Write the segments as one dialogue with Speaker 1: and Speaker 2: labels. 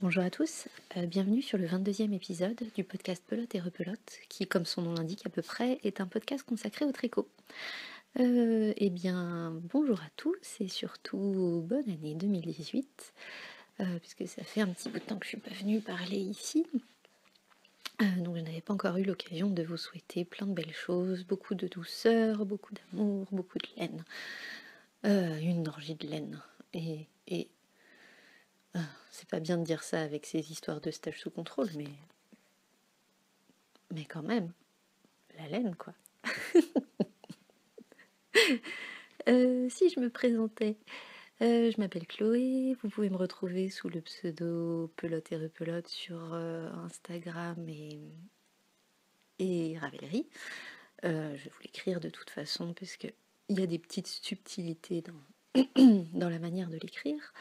Speaker 1: Bonjour à tous, bienvenue sur le 22e épisode du podcast Pelote et Repelote, qui, comme son nom l'indique à peu près, est un podcast consacré au tricot. Eh bien, bonjour à tous et surtout bonne année 2018, puisque ça fait un petit bout de temps que je ne suis pas venue parler ici. Donc je n'avais pas encore eu l'occasion de vous souhaiter plein de belles choses, beaucoup de douceur, beaucoup d'amour, beaucoup de laine. Une orgie de laine. Et c'est pas bien de dire ça avec ces histoires de stage sous contrôle, mais quand même, la laine quoi. Si je me présentais, je m'appelle Chloé, vous pouvez me retrouver sous le pseudo Pelote et Repelote sur Instagram et Ravelry. Je vais vous l'écrire de toute façon parce qu'il y a des petites subtilités dans la manière de l'écrire.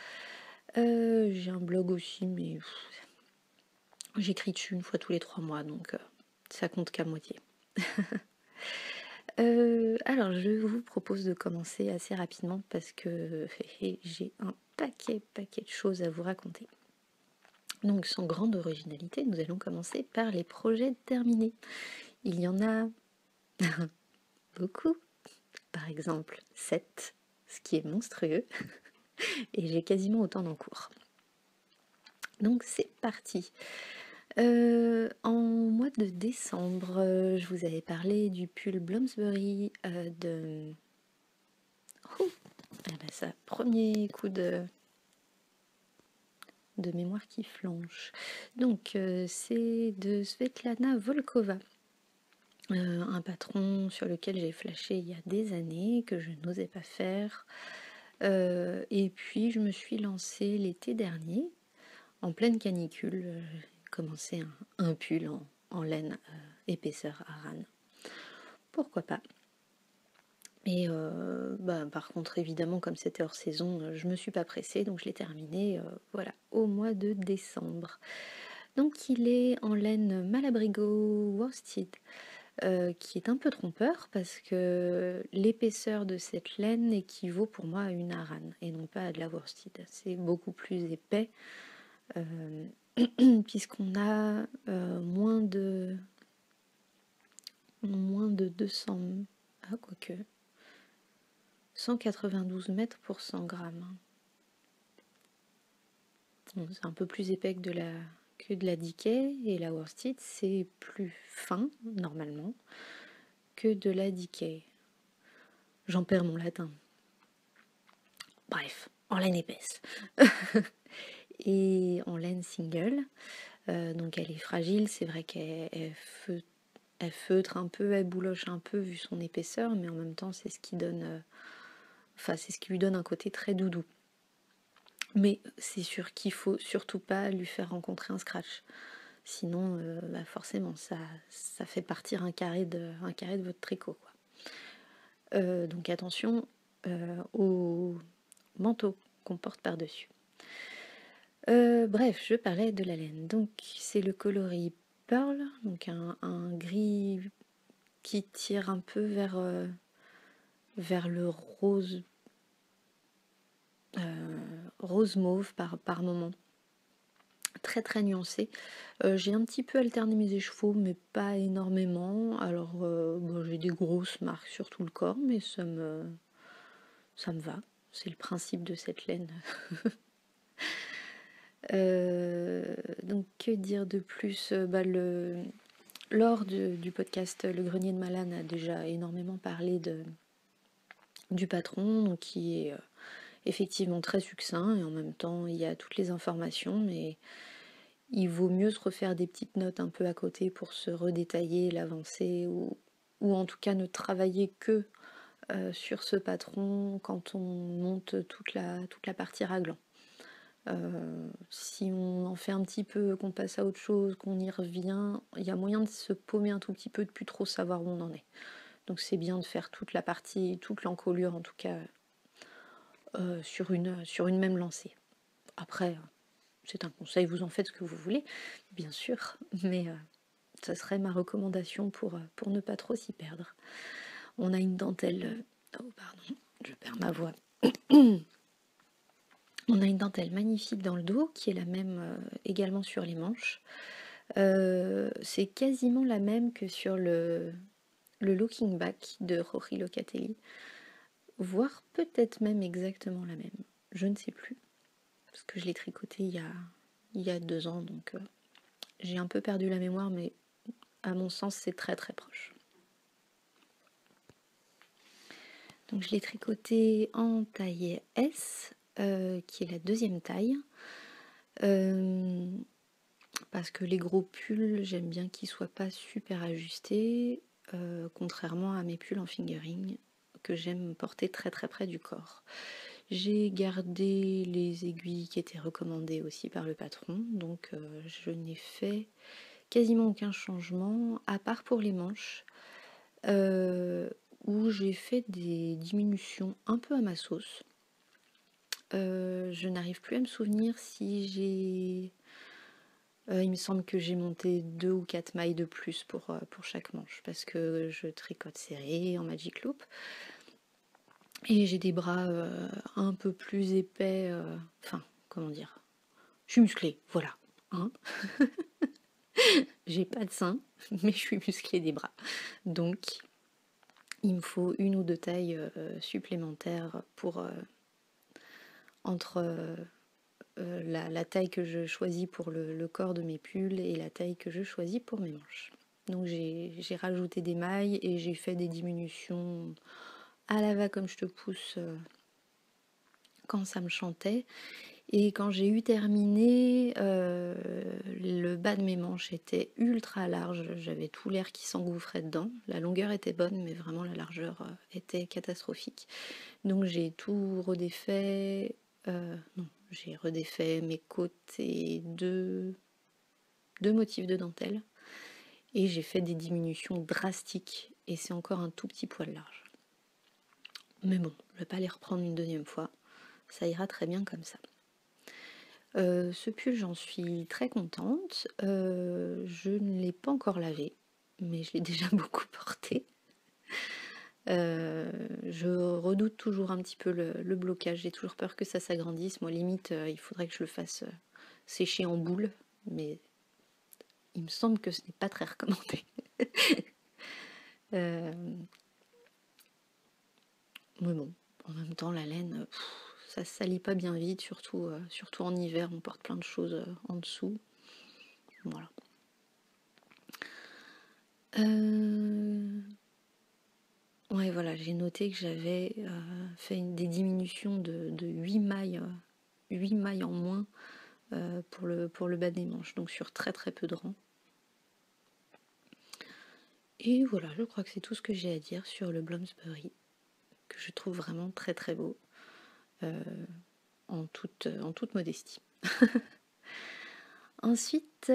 Speaker 1: J'ai un blog aussi, mais j'écris dessus une fois tous les 3 mois, donc ça compte qu'à moitié. Alors, je vous propose de commencer assez rapidement parce que j'ai un paquet de choses à vous raconter. Donc, sans grande originalité, nous allons commencer par les projets terminés. Il y en a beaucoup, par exemple 7, ce qui est monstrueux, et j'ai quasiment autant d'en cours. Donc, c'est parti. En mois de décembre, je vous avais parlé du pull Bloomsbury de... Oh, ah bah ça, premier coup de mémoire qui flanche. Donc, c'est de Svetlana Volkova, un patron sur lequel j'ai flashé il y a des années, que je n'osais pas faire. Et puis, je me suis lancée l'été dernier, en pleine canicule, commencé un pull en laine épaisseur Aran. Pourquoi pas? Et par contre, évidemment, comme c'était hors saison, je me suis pas pressée, donc je l'ai terminé voilà, au mois de décembre. Donc il est en laine Malabrigo worsted, qui est un peu trompeur parce que l'épaisseur de cette laine équivaut pour moi à une Aran et non pas à de la worsted. C'est beaucoup plus épais puisqu'on a moins de 200, quoique 192 mètres pour 100 grammes. Bon, c'est un peu plus épais que de la Dikay, et la worsted c'est plus fin normalement que de la Dikay. J'en perds mon latin. Bref, en laine épaisse. Et en laine single, donc elle est fragile, c'est vrai qu'elle feutre un peu, elle bouloche un peu vu son épaisseur, mais en même temps c'est ce qui donne, c'est ce qui lui donne un côté très doudou. Mais c'est sûr qu'il faut surtout pas lui faire rencontrer un scratch. Sinon, forcément, ça fait partir un carré de votre tricot, quoi. Donc attention au manteau qu'on porte par-dessus. Bref, je parlais de la laine. Donc c'est le coloris Pearl, donc un gris qui tire un peu vers le rose, rose mauve par moment. Très très nuancé. J'ai un petit peu alterné mes écheveaux, mais pas énormément. Alors j'ai des grosses marques sur tout le corps, mais ça me va. C'est le principe de cette laine. Donc que dire de plus? Lors du podcast Le Grenier de Malane a déjà énormément parlé du patron, donc qui est effectivement très succinct, et en même temps il y a toutes les informations, mais il vaut mieux se refaire des petites notes un peu à côté pour se redétailler l'avancée, ou en tout cas ne travailler que sur ce patron quand on monte toute la partie raglan. Si on en fait un petit peu, qu'on passe à autre chose, qu'on y revient, il y a moyen de se paumer un tout petit peu, de plus trop savoir où on en est. Donc c'est bien de faire toute la partie, toute l'encolure en tout cas, sur une même lancée. Après, c'est un conseil, vous en faites ce que vous voulez, bien sûr, mais ça serait ma recommandation pour ne pas trop s'y perdre. On a une dentelle... Oh pardon, je perds ma voix. On a une dentelle magnifique dans le dos qui est la même également sur les manches. C'est quasiment la même que sur le Looking Back de Rory Locatelli, voire peut-être même exactement la même. Je ne sais plus, parce que je l'ai tricoté il y a 2 ans, donc j'ai un peu perdu la mémoire, mais à mon sens c'est très très proche. Donc je l'ai tricoté en taille S, qui est la 2e taille. Parce que les gros pulls, j'aime bien qu'ils soient pas super ajustés, contrairement à mes pulls en fingering que j'aime porter très très près du corps. J'ai gardé les aiguilles qui étaient recommandées aussi par le patron, donc je n'ai fait quasiment aucun changement, à part pour les manches, où j'ai fait des diminutions un peu à ma sauce. Je n'arrive plus à me souvenir si j'ai... il me semble que j'ai monté 2 ou 4 mailles de plus pour chaque manche, parce que je tricote serré en Magic Loop. Et j'ai des bras un peu plus épais, enfin, comment dire, je suis musclée, voilà. Hein. J'ai pas de sein, mais je suis musclée des bras. Donc, il me faut 1 ou 2 tailles supplémentaires pour entre la taille que je choisis pour le corps de mes pulls et la taille que je choisis pour mes manches. Donc j'ai rajouté des mailles et j'ai fait des diminutions à la va comme je te pousse quand ça me chantait. Et quand j'ai eu terminé, le bas de mes manches était ultra large, j'avais tout l'air qui s'engouffrait dedans. La longueur était bonne, mais vraiment la largeur était catastrophique. Donc j'ai tout redéfait, non, j'ai redéfait mes côtes et deux motifs de dentelle. Et j'ai fait des diminutions drastiques, et c'est encore un tout petit poil large. Mais bon, je ne vais pas les reprendre une 2e fois, ça ira très bien comme ça. Ce pull, j'en suis très contente. Je ne l'ai pas encore lavé, mais je l'ai déjà beaucoup porté. Je redoute toujours un petit peu le blocage. J'ai toujours peur que ça s'agrandisse. Moi, limite, il faudrait que je le fasse sécher en boule, mais il me semble que ce n'est pas très recommandé. Mais bon, en même temps, la laine, ça se salit pas bien vite, surtout en hiver, on porte plein de choses en dessous. Voilà. Ouais, voilà, j'ai noté que j'avais fait des diminutions de 8 mailles, 8 mailles en moins pour le bas des manches, donc sur très très peu de rangs. Et voilà, je crois que c'est tout ce que j'ai à dire sur le Bloomsbury, que je trouve vraiment très très beau, en toute modestie. Ensuite,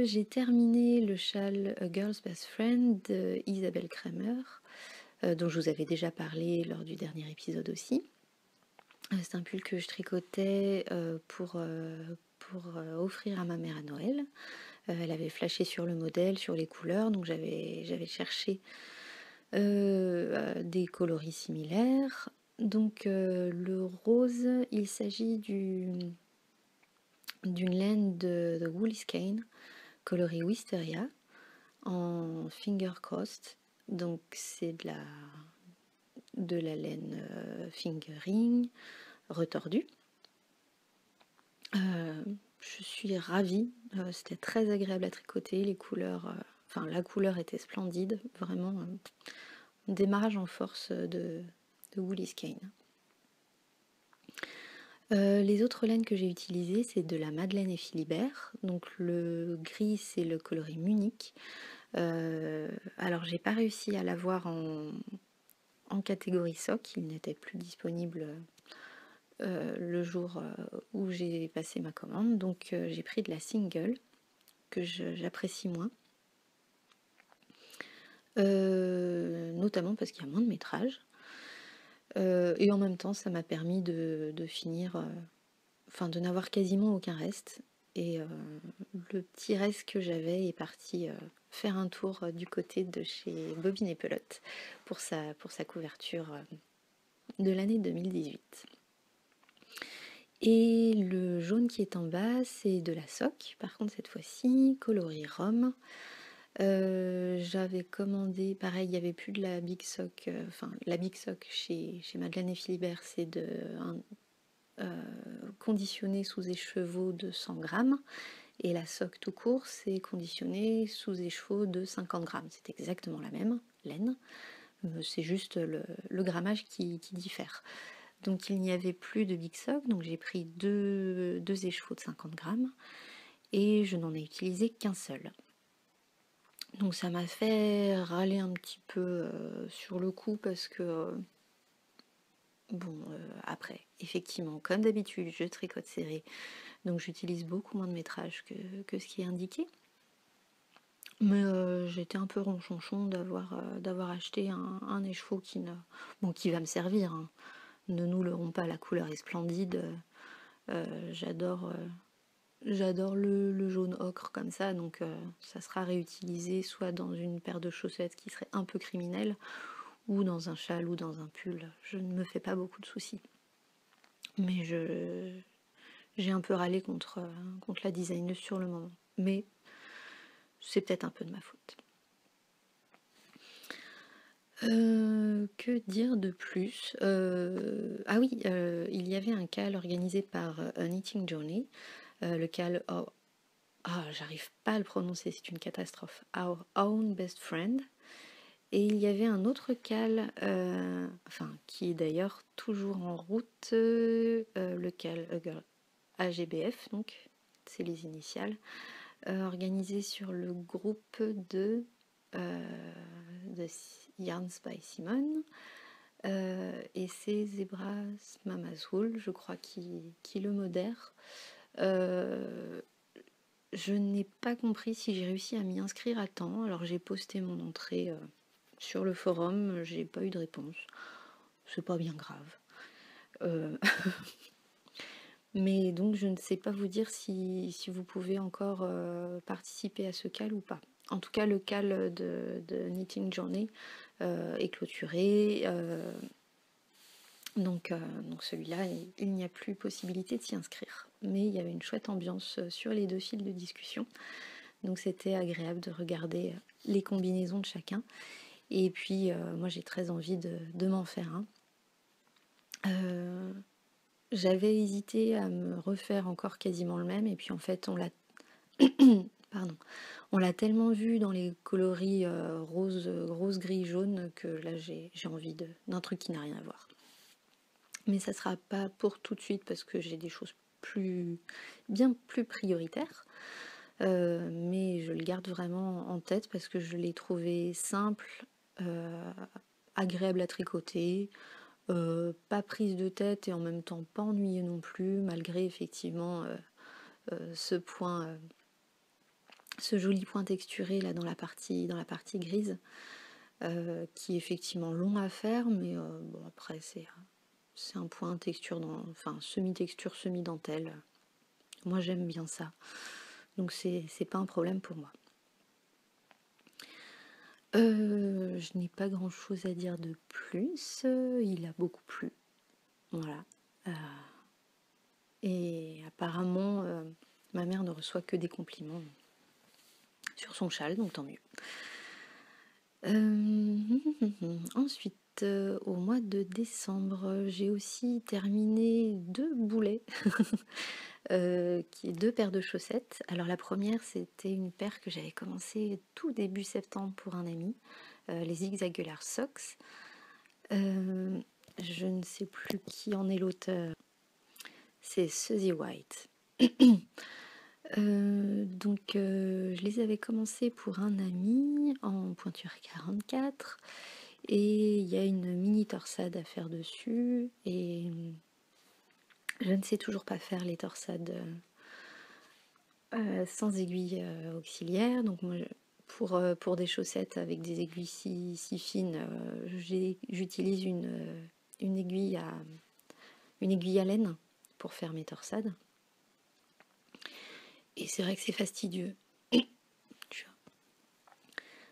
Speaker 1: j'ai terminé le châle A Girl's Best Friend de Isabelle Kramer, dont je vous avais déjà parlé lors du dernier épisode aussi. C'est un pull que je tricotais pour offrir à ma mère à Noël. Elle avait flashé sur le modèle, sur les couleurs, donc j'avais cherché des coloris similaires. Donc le rose, il s'agit d'une laine de Woolly Skein, coloris Wisteria, en finger crossed. Donc c'est de la laine fingering retordue. Je suis ravie, c'était très agréable à tricoter, les couleurs, la couleur était splendide, vraiment un démarrage en force de Woolly Skein. Les autres laines que j'ai utilisées, c'est de la Madeleine et Philibert, donc le gris c'est le coloris Munich. Alors j'ai pas réussi à l'avoir en catégorie sock, il n'était plus disponible le jour où j'ai passé ma commande, donc j'ai pris de la single que j'apprécie moins, notamment parce qu'il y a moins de métrage, et en même temps ça m'a permis de finir, de n'avoir quasiment aucun reste, et le petit reste que j'avais est parti faire un tour du côté de chez Bobine et Pelote pour sa couverture de l'année 2018. Et le jaune qui est en bas, c'est de la sock. Par contre, cette fois-ci, coloris rhum. J'avais commandé, pareil, il n'y avait plus de la Big Sock. Enfin, la Big Sock chez Madeleine et Philibert, c'est de conditionné sous écheveau de 100 grammes. Et la sock tout court, c'est conditionné sous écheveau de 50 grammes. C'est exactement la même laine. C'est juste le grammage qui diffère. Donc il n'y avait plus de Big Sock, donc j'ai pris deux échevaux de 50 grammes et je n'en ai utilisé qu'un seul. Donc ça m'a fait râler un petit peu sur le coup parce que, après, effectivement, comme d'habitude, je tricote serré, donc j'utilise beaucoup moins de métrage que ce qui est indiqué. Mais j'étais un peu ronchonchon d'avoir acheté un écheveau qui va me servir, hein. Ne nous leurrons pas, la couleur est splendide. J'adore le jaune ocre comme ça, donc ça sera réutilisé soit dans une paire de chaussettes qui serait un peu criminelle, ou dans un châle ou dans un pull. Je ne me fais pas beaucoup de soucis. Mais j'ai un peu râlé contre la designeuse sur le moment. Mais c'est peut-être un peu de ma faute. Que dire de plus? Ah oui, il y avait un call organisé par A Knitting Journey, le call j'arrive pas à le prononcer, c'est une catastrophe. Our Own Best Friend. Et il y avait un autre call, qui est d'ailleurs toujours en route, le call AGBF, donc c'est les initiales, organisé sur le groupe de Yarns by Simone. Et c'est Zebras Mamazwool, je crois, qui le modère. Je n'ai pas compris si j'ai réussi à m'y inscrire à temps. Alors j'ai posté mon entrée sur le forum, j'ai pas eu de réponse. C'est pas bien grave. Mais donc je ne sais pas vous dire si vous pouvez encore participer à ce call ou pas. En tout cas, le call de Knitting Journey est clôturé. Donc celui-là, il n'y a plus possibilité de s'y inscrire. Mais il y avait une chouette ambiance sur les deux fils de discussion. Donc c'était agréable de regarder les combinaisons de chacun. Et puis moi j'ai très envie de m'en faire un. J'avais hésité à me refaire encore quasiment le même. Et puis en fait on l'a on l'a tellement vu dans les coloris rose, gris, jaune que là j'ai envie d'un truc qui n'a rien à voir. Mais ça sera pas pour tout de suite parce que j'ai des choses bien plus prioritaires. Mais je le garde vraiment en tête parce que je l'ai trouvé simple, agréable à tricoter, pas prise de tête et en même temps pas ennuyeux non plus, malgré effectivement ce joli point texturé là dans la partie grise, qui est effectivement long à faire, mais bon après c'est un point texture, semi-texture, semi-dentelle. Moi j'aime bien ça. Donc c'est pas un problème pour moi. Je n'ai pas grand chose à dire de plus. Il a beaucoup plu. Voilà. Et apparemment, ma mère ne reçoit que des compliments sur son châle, donc tant mieux. Ensuite, au mois de décembre, j'ai aussi terminé 2 boulets, qui est 2 paires de chaussettes. Alors la première, c'était une paire que j'avais commencé tout début septembre pour un ami, les Zigzagular Socks. Je ne sais plus qui en est l'auteur. C'est Suzy White. Je les avais commencés pour un ami en pointure 44 et il y a une mini torsade à faire dessus et je ne sais toujours pas faire les torsades sans aiguille auxiliaire. Donc moi pour des chaussettes avec des aiguilles si fines, j'utilise une aiguille à laine pour faire mes torsades. Et c'est vrai que c'est fastidieux.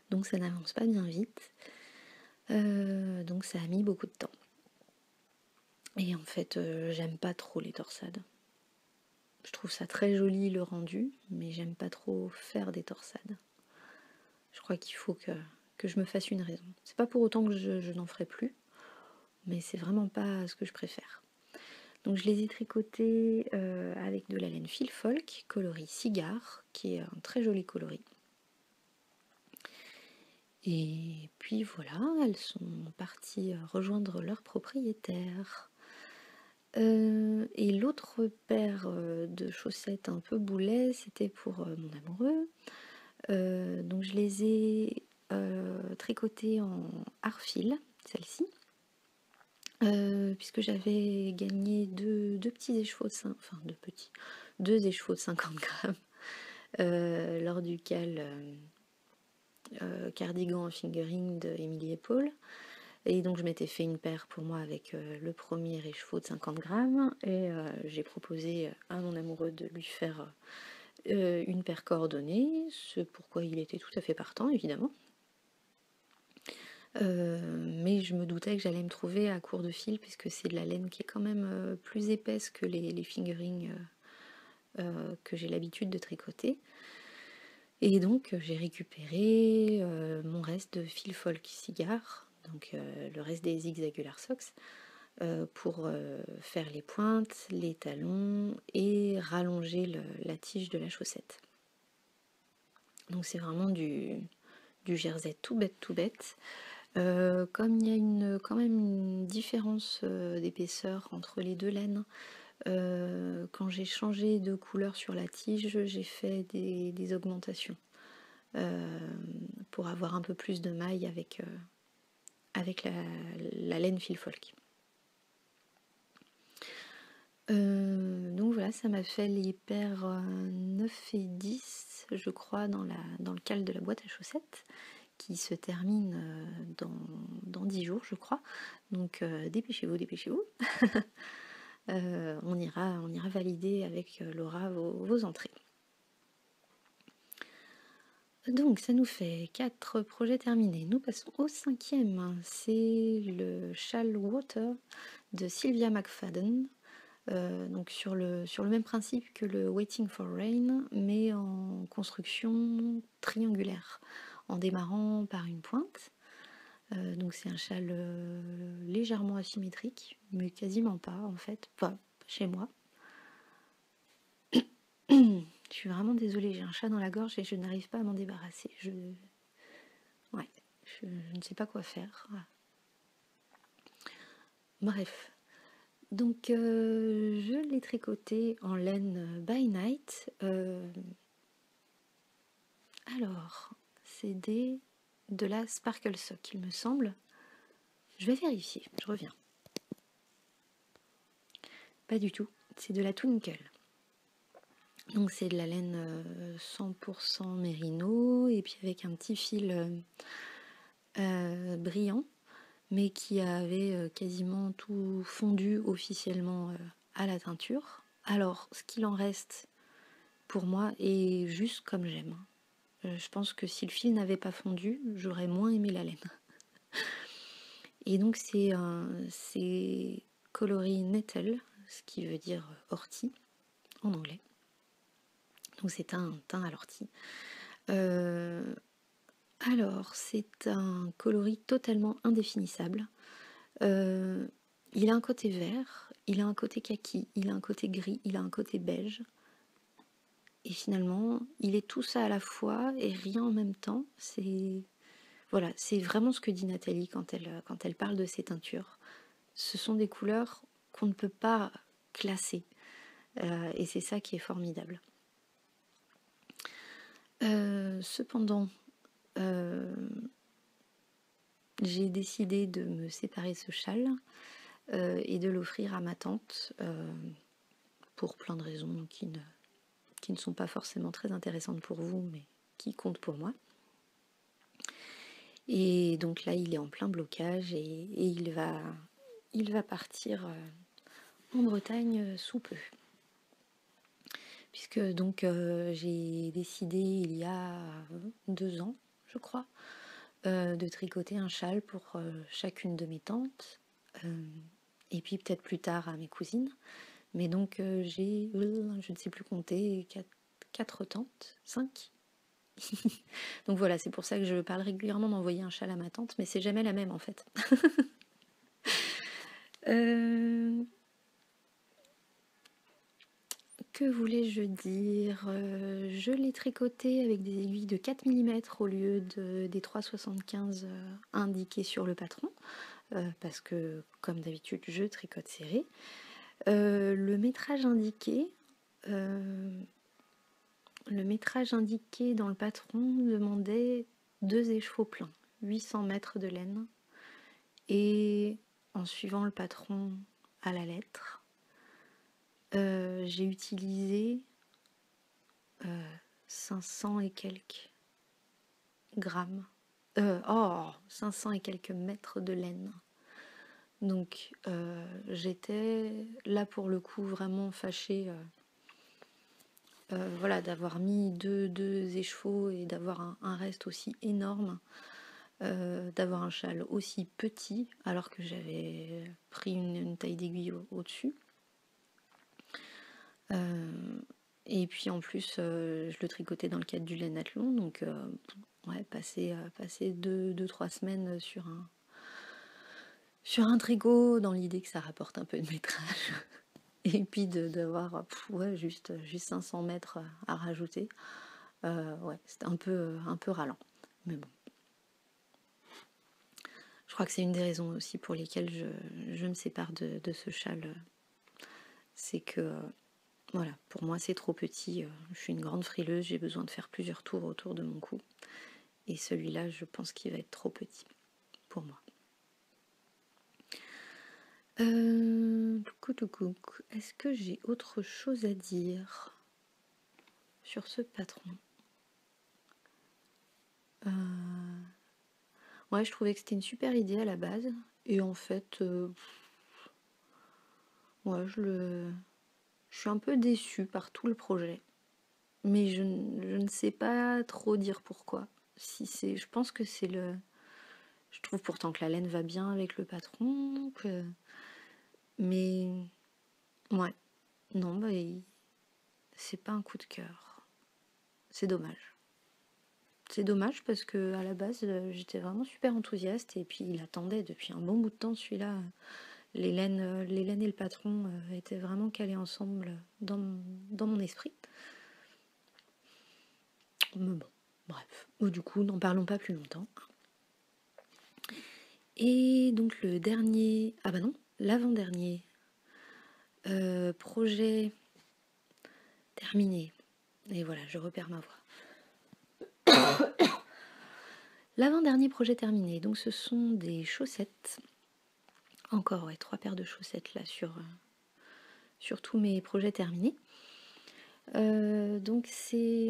Speaker 1: Donc ça n'avance pas bien vite. Donc ça a mis beaucoup de temps. Et en fait, j'aime pas trop les torsades. Je trouve ça très joli le rendu, mais j'aime pas trop faire des torsades. Je crois qu'il faut que je me fasse une raison. C'est pas pour autant que je n'en ferai plus, mais c'est vraiment pas ce que je préfère. Donc je les ai tricotés avec de la laine Fil Folk, coloris cigare, qui est un très joli coloris. Et puis voilà, elles sont parties rejoindre leur propriétaire. Et l'autre paire de chaussettes un peu boulet, c'était pour mon amoureux. Donc je les ai tricotées en arfil, celle-ci. Puisque j'avais gagné deux petits écheveaux de deux écheveaux de 50 grammes lors du cardigan en fingering de Émilie et Paul. Et donc je m'étais fait une paire pour moi avec le premier écheveau de 50 grammes et j'ai proposé à mon amoureux de lui faire une paire coordonnée, ce pourquoi il était tout à fait partant évidemment. Mais je me doutais que j'allais me trouver à court de fil puisque c'est de la laine qui est quand même plus épaisse que les fingerings que j'ai l'habitude de tricoter. Et donc j'ai récupéré mon reste de fil folk cigare, donc le reste des zigzagular socks, pour faire les pointes, les talons et rallonger la tige de la chaussette. Donc c'est vraiment du jersey tout bête. Comme il y a quand même une différence d'épaisseur entre les deux laines, quand j'ai changé de couleur sur la tige, j'ai fait des augmentations pour avoir un peu plus de maille avec la laine Fil Folk. Donc voilà, ça m'a fait les paires 9 et 10, je crois, dans le cal de la boîte à chaussettes, qui se termine dans 10 jours, je crois. Donc dépêchez-vous. On ira valider avec Laura vos entrées. Donc ça nous fait 4 projets terminés. Nous passons au 5e. C'est le Shall Water de Sylvia McFadden. Donc sur le même principe que le Waiting for Rain, mais en construction triangulaire, en démarrant par une pointe. Donc c'est un châle légèrement asymétrique, mais quasiment pas en fait, pas chez moi. Je suis vraiment désolée, j'ai un chat dans la gorge et je n'arrive pas à m'en débarrasser. Je ne sais pas quoi faire. Bref. Donc je l'ai tricoté en laine by night. Alors, c'est de la Sparkle Sock, il me semble. Je vais vérifier, je reviens. Pas du tout, c'est de la Twinkle. Donc c'est de la laine 100% mérino et puis avec un petit fil brillant, mais qui avait quasiment tout fondu officiellement à la teinture. Alors ce qu'il en reste pour moi est juste comme j'aime. Je pense que si le fil n'avait pas fondu, j'aurais moins aimé la laine. Et donc c'est coloris nettle, ce qui veut dire ortie en anglais. Donc c'est un teint à l'ortie. Alors c'est un coloris totalement indéfinissable. Il a un côté vert, il a un côté kaki, il a un côté gris, il a un côté beige. Et finalement, il est tout ça à la fois et rien en même temps. Voilà, c'est vraiment ce que dit Nathalie quand elle parle de ces teintures. Ce sont des couleurs qu'on ne peut pas classer. Et c'est ça qui est formidable. Cependant, j'ai décidé de me séparer ce châle et de l'offrir à ma tante pour plein de raisons qui ne sont pas forcément très intéressantes pour vous, mais qui comptent pour moi. Et donc là, il est en plein blocage et il va partir en Bretagne sous peu. Puisque donc j'ai décidé il y a 2 ans, je crois, de tricoter un châle pour chacune de mes tantes, et puis peut-être plus tard à mes cousines. Mais donc j'ai, je ne sais plus compter, 4 tantes, 5. Donc voilà, c'est pour ça que je parle régulièrement d'envoyer un châle à ma tante, mais c'est jamais la même en fait. Que voulais-je dire? Je l'ai tricoté avec des aiguilles de 4 mm au lieu des 3,75 indiqués sur le patron, parce que comme d'habitude je tricote serré. Le métrage indiqué dans le patron demandait 2 écheveaux pleins, 800 mètres de laine, et en suivant le patron à la lettre, j'ai utilisé 500 et quelques grammes, 500 et quelques mètres de laine. Donc j'étais là pour le coup vraiment fâchée voilà, d'avoir mis deux écheveaux et d'avoir un reste aussi énorme, d'avoir un châle aussi petit alors que j'avais pris une taille d'aiguille au-dessus. Et puis en plus je le tricotais dans le cadre du laine athlon, donc ouais, passer 2-3 semaines sur un tricot dans l'idée que ça rapporte un peu de métrage. Et puis d'avoir ouais, juste 500 mètres à rajouter. Ouais, c'était un peu ralent. Mais bon. Je crois que c'est une des raisons aussi pour lesquelles je me sépare de ce châle. C'est que, voilà, pour moi c'est trop petit. Je suis une grande frileuse, j'ai besoin de faire plusieurs tours autour de mon cou. Et celui-là, je pense qu'il va être trop petit pour moi. Est-ce que j'ai autre chose à dire sur ce patron? Ouais, je trouvais que c'était une super idée à la base. Et en fait, ouais, je suis un peu déçue par tout le projet. Mais je ne sais pas trop dire pourquoi. Si c'est, je pense que c'est le... Je trouve pourtant que la laine va bien avec le patron. Mais ouais, non, bah, c'est pas un coup de cœur. C'est dommage. C'est dommage parce que à la base, j'étais vraiment super enthousiaste et puis il attendait depuis un bon bout de temps celui-là. Les laines et le patron étaient vraiment calés ensemble dans mon esprit. Mais bon, bref. Du coup, n'en parlons pas plus longtemps. Et donc le dernier, ah bah non, l'avant-dernier projet terminé. Et voilà, je repère ma voix. L'avant-dernier projet terminé, donc ce sont des chaussettes. Encore, ouais, 3 paires de chaussettes là sur tous mes projets terminés. Donc c'est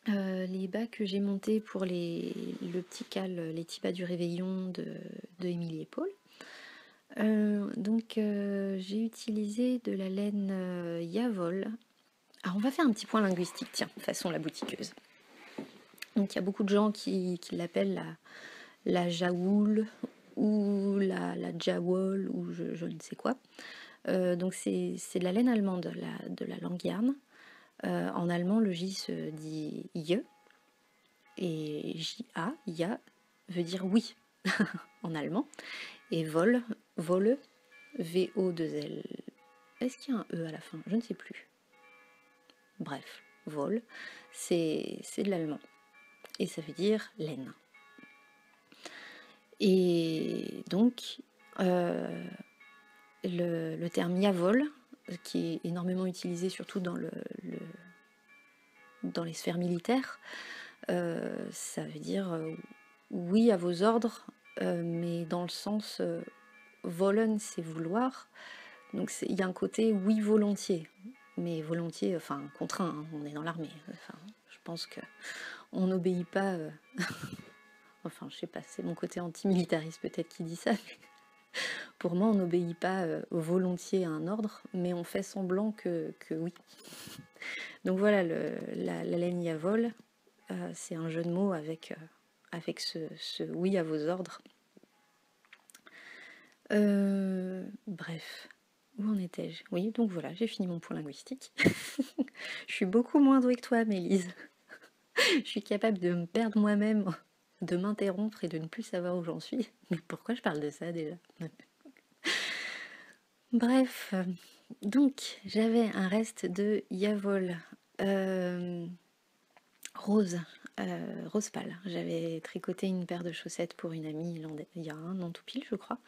Speaker 1: les bas que j'ai montés pour le petit cal, les petits bas du réveillon de Émilie et Paul. Donc j'ai utilisé de la laine Yavol. Alors on va faire un petit point linguistique, tiens, façon la boutiqueuse. Donc il y a beaucoup de gens qui l'appellent la jaoul ou la jawol ou je ne sais quoi. Donc c'est de la laine allemande, de la Langyarn. En allemand, le J se dit je et J-A, ya, veut dire oui en allemand. Et wolle, V-O-2-L. Est-ce qu'il y a un E à la fin? Je ne sais plus. Bref, wolle, c'est de l'allemand. Et ça veut dire laine. Et donc, le terme yavol, qui est énormément utilisé surtout dans les sphères militaires, ça veut dire oui à vos ordres, mais dans le sens wollen, c'est vouloir. Donc il y a un côté oui volontiers, mais volontiers, enfin contraint, hein, on est dans l'armée. Enfin, je pense que on n'obéit pas. Enfin, je sais pas, c'est mon côté antimilitariste peut-être qui dit ça. Mais pour moi, on n'obéit pas volontiers à un ordre, mais on fait semblant que oui. Donc voilà, la laine Yavol, c'est un jeu de mots avec ce oui à vos ordres. Bref. Où en étais-je? Oui, donc voilà, j'ai fini mon point linguistique. Je suis beaucoup moins douée que toi, Mélise. Je suis capable de me perdre moi-même, de m'interrompre et de ne plus savoir où j'en suis. Mais pourquoi je parle de ça déjà? Bref, donc j'avais un reste de Yavol rose, rose pâle. J'avais tricoté une paire de chaussettes pour une amie il y a un an tout pile, je crois.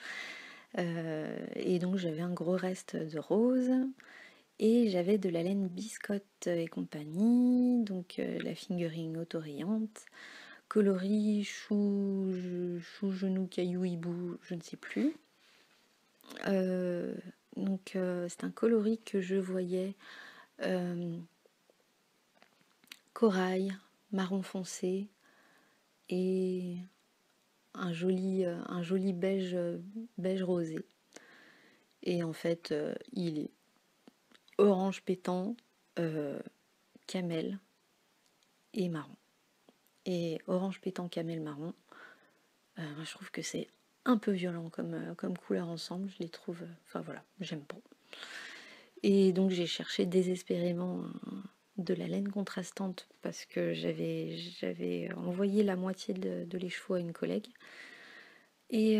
Speaker 1: Et donc j'avais un gros reste de rose. Et j'avais de la laine biscotte et compagnie, donc la fingering autorayante, coloris chou, genou, caillou, hibou, je ne sais plus. Euh, donc c'est un coloris que je voyais euh, corail, marron foncé et un joli beige, beige rosé. Et en fait, il est orange pétant, camel et marron. Et orange pétant camel marron, moi je trouve que c'est un peu violent comme couleur ensemble, je les trouve, enfin voilà, j'aime pas. Et donc j'ai cherché désespérément de la laine contrastante parce que j'avais envoyé la moitié de l'écheveau à une collègue. Et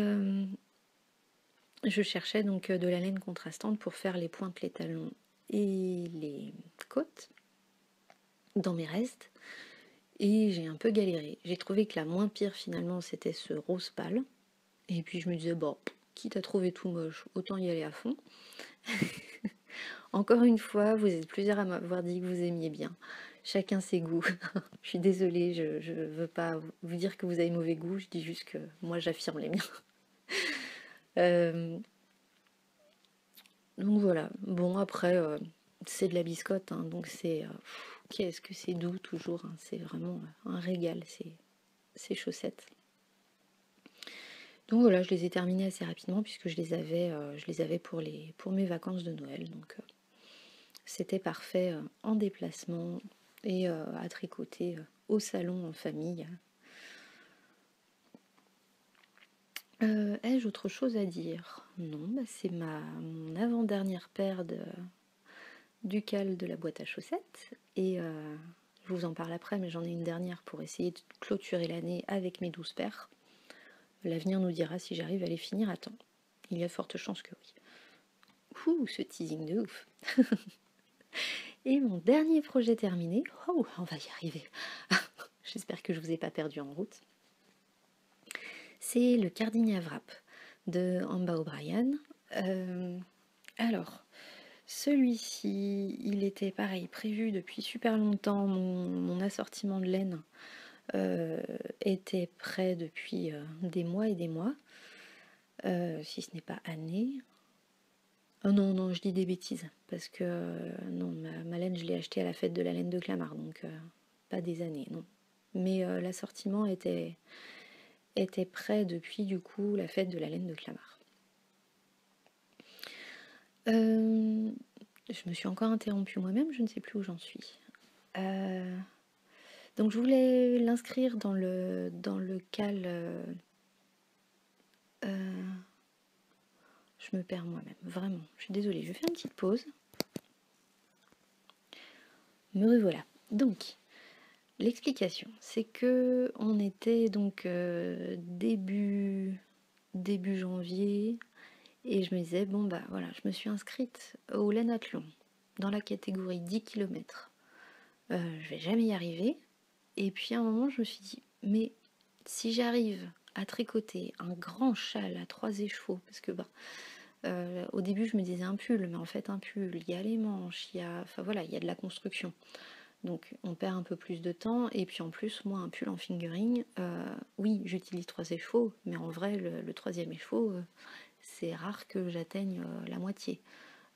Speaker 1: je cherchais donc de la laine contrastante pour faire les pointes, les talons et les côtes dans mes restes. Et j'ai un peu galéré. J'ai trouvé que la moins pire finalement c'était ce rose pâle. Et puis je me disais, bon, quitte à trouver tout moche, autant y aller à fond. Encore une fois, vous êtes plusieurs à m'avoir dit que vous aimiez bien. Chacun ses goûts. Je suis désolée, je veux pas vous dire que vous avez mauvais goût, je dis juste que moi j'affirme les miens. Euh, donc voilà. Bon, après, c'est de la biscotte, hein, donc c'est. Qu'est-ce que c'est doux toujours, hein, c'est vraiment un régal, ces chaussettes. Donc voilà, je les ai terminées assez rapidement puisque je les avais pour mes vacances de Noël. Donc c'était parfait en déplacement et à tricoter au salon en famille. Ai-je autre chose à dire? Non, bah c'est mon avant-dernière paire de ducales de la boîte à chaussettes. Et je vous en parle après, mais j'en ai une dernière pour essayer de clôturer l'année avec mes 12 paires. L'avenir nous dira si j'arrive à les finir à temps. Il y a de fortes chances que oui. Ouh, ce teasing de ouf. Et mon dernier projet terminé, oh, on va y arriver. J'espère que je vous ai pas perdu en route. C'est le Cardinia Wrap de Amba O'Brien. Alors, celui-ci, il était pareil, prévu depuis super longtemps. Mon assortiment de laine était prêt depuis des mois et des mois, si ce n'est pas années. Oh non, non, je dis des bêtises, parce que non, ma laine, je l'ai achetée à la fête de la laine de Clamart, donc pas des années, non. Mais l'assortiment était prêt depuis du coup la fête de la laine de Clamart. Je me suis encore interrompue moi-même, je ne sais plus où j'en suis. Donc je voulais l'inscrire dans le cal. Je me perds moi-même, vraiment. Je suis désolée, je vais faire une petite pause. Me revoilà. Donc, l'explication, c'est que on était donc début janvier et je me disais, bon bah voilà, je me suis inscrite au Lainathlon dans la catégorie 10 km. Je vais jamais y arriver. Et puis à un moment, je me suis dit, mais si j'arrive à tricoter un grand châle à 3 écheveaux, parce que au début je me disais un pull, mais en fait un pull, il y a les manches, enfin voilà, il y a de la construction. Donc on perd un peu plus de temps, et puis en plus, moi un pull en fingering, oui j'utilise 3 écheveaux, mais en vrai le troisième écheveau, c'est rare que j'atteigne la moitié.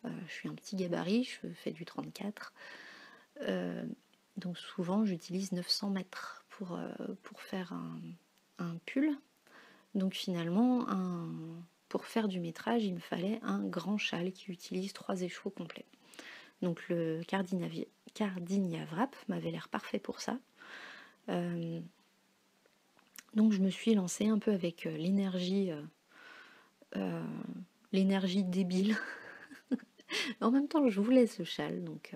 Speaker 1: Je suis un petit gabarit, je fais du 34. Donc souvent j'utilise 900 mètres pour faire un pull. Donc finalement, pour faire du métrage, il me fallait un grand châle qui utilise 3 écheveaux complets. Donc le Cardinia Wrap m'avait l'air parfait pour ça. Donc je me suis lancée un peu avec l'énergie débile En même temps, je voulais ce châle, donc...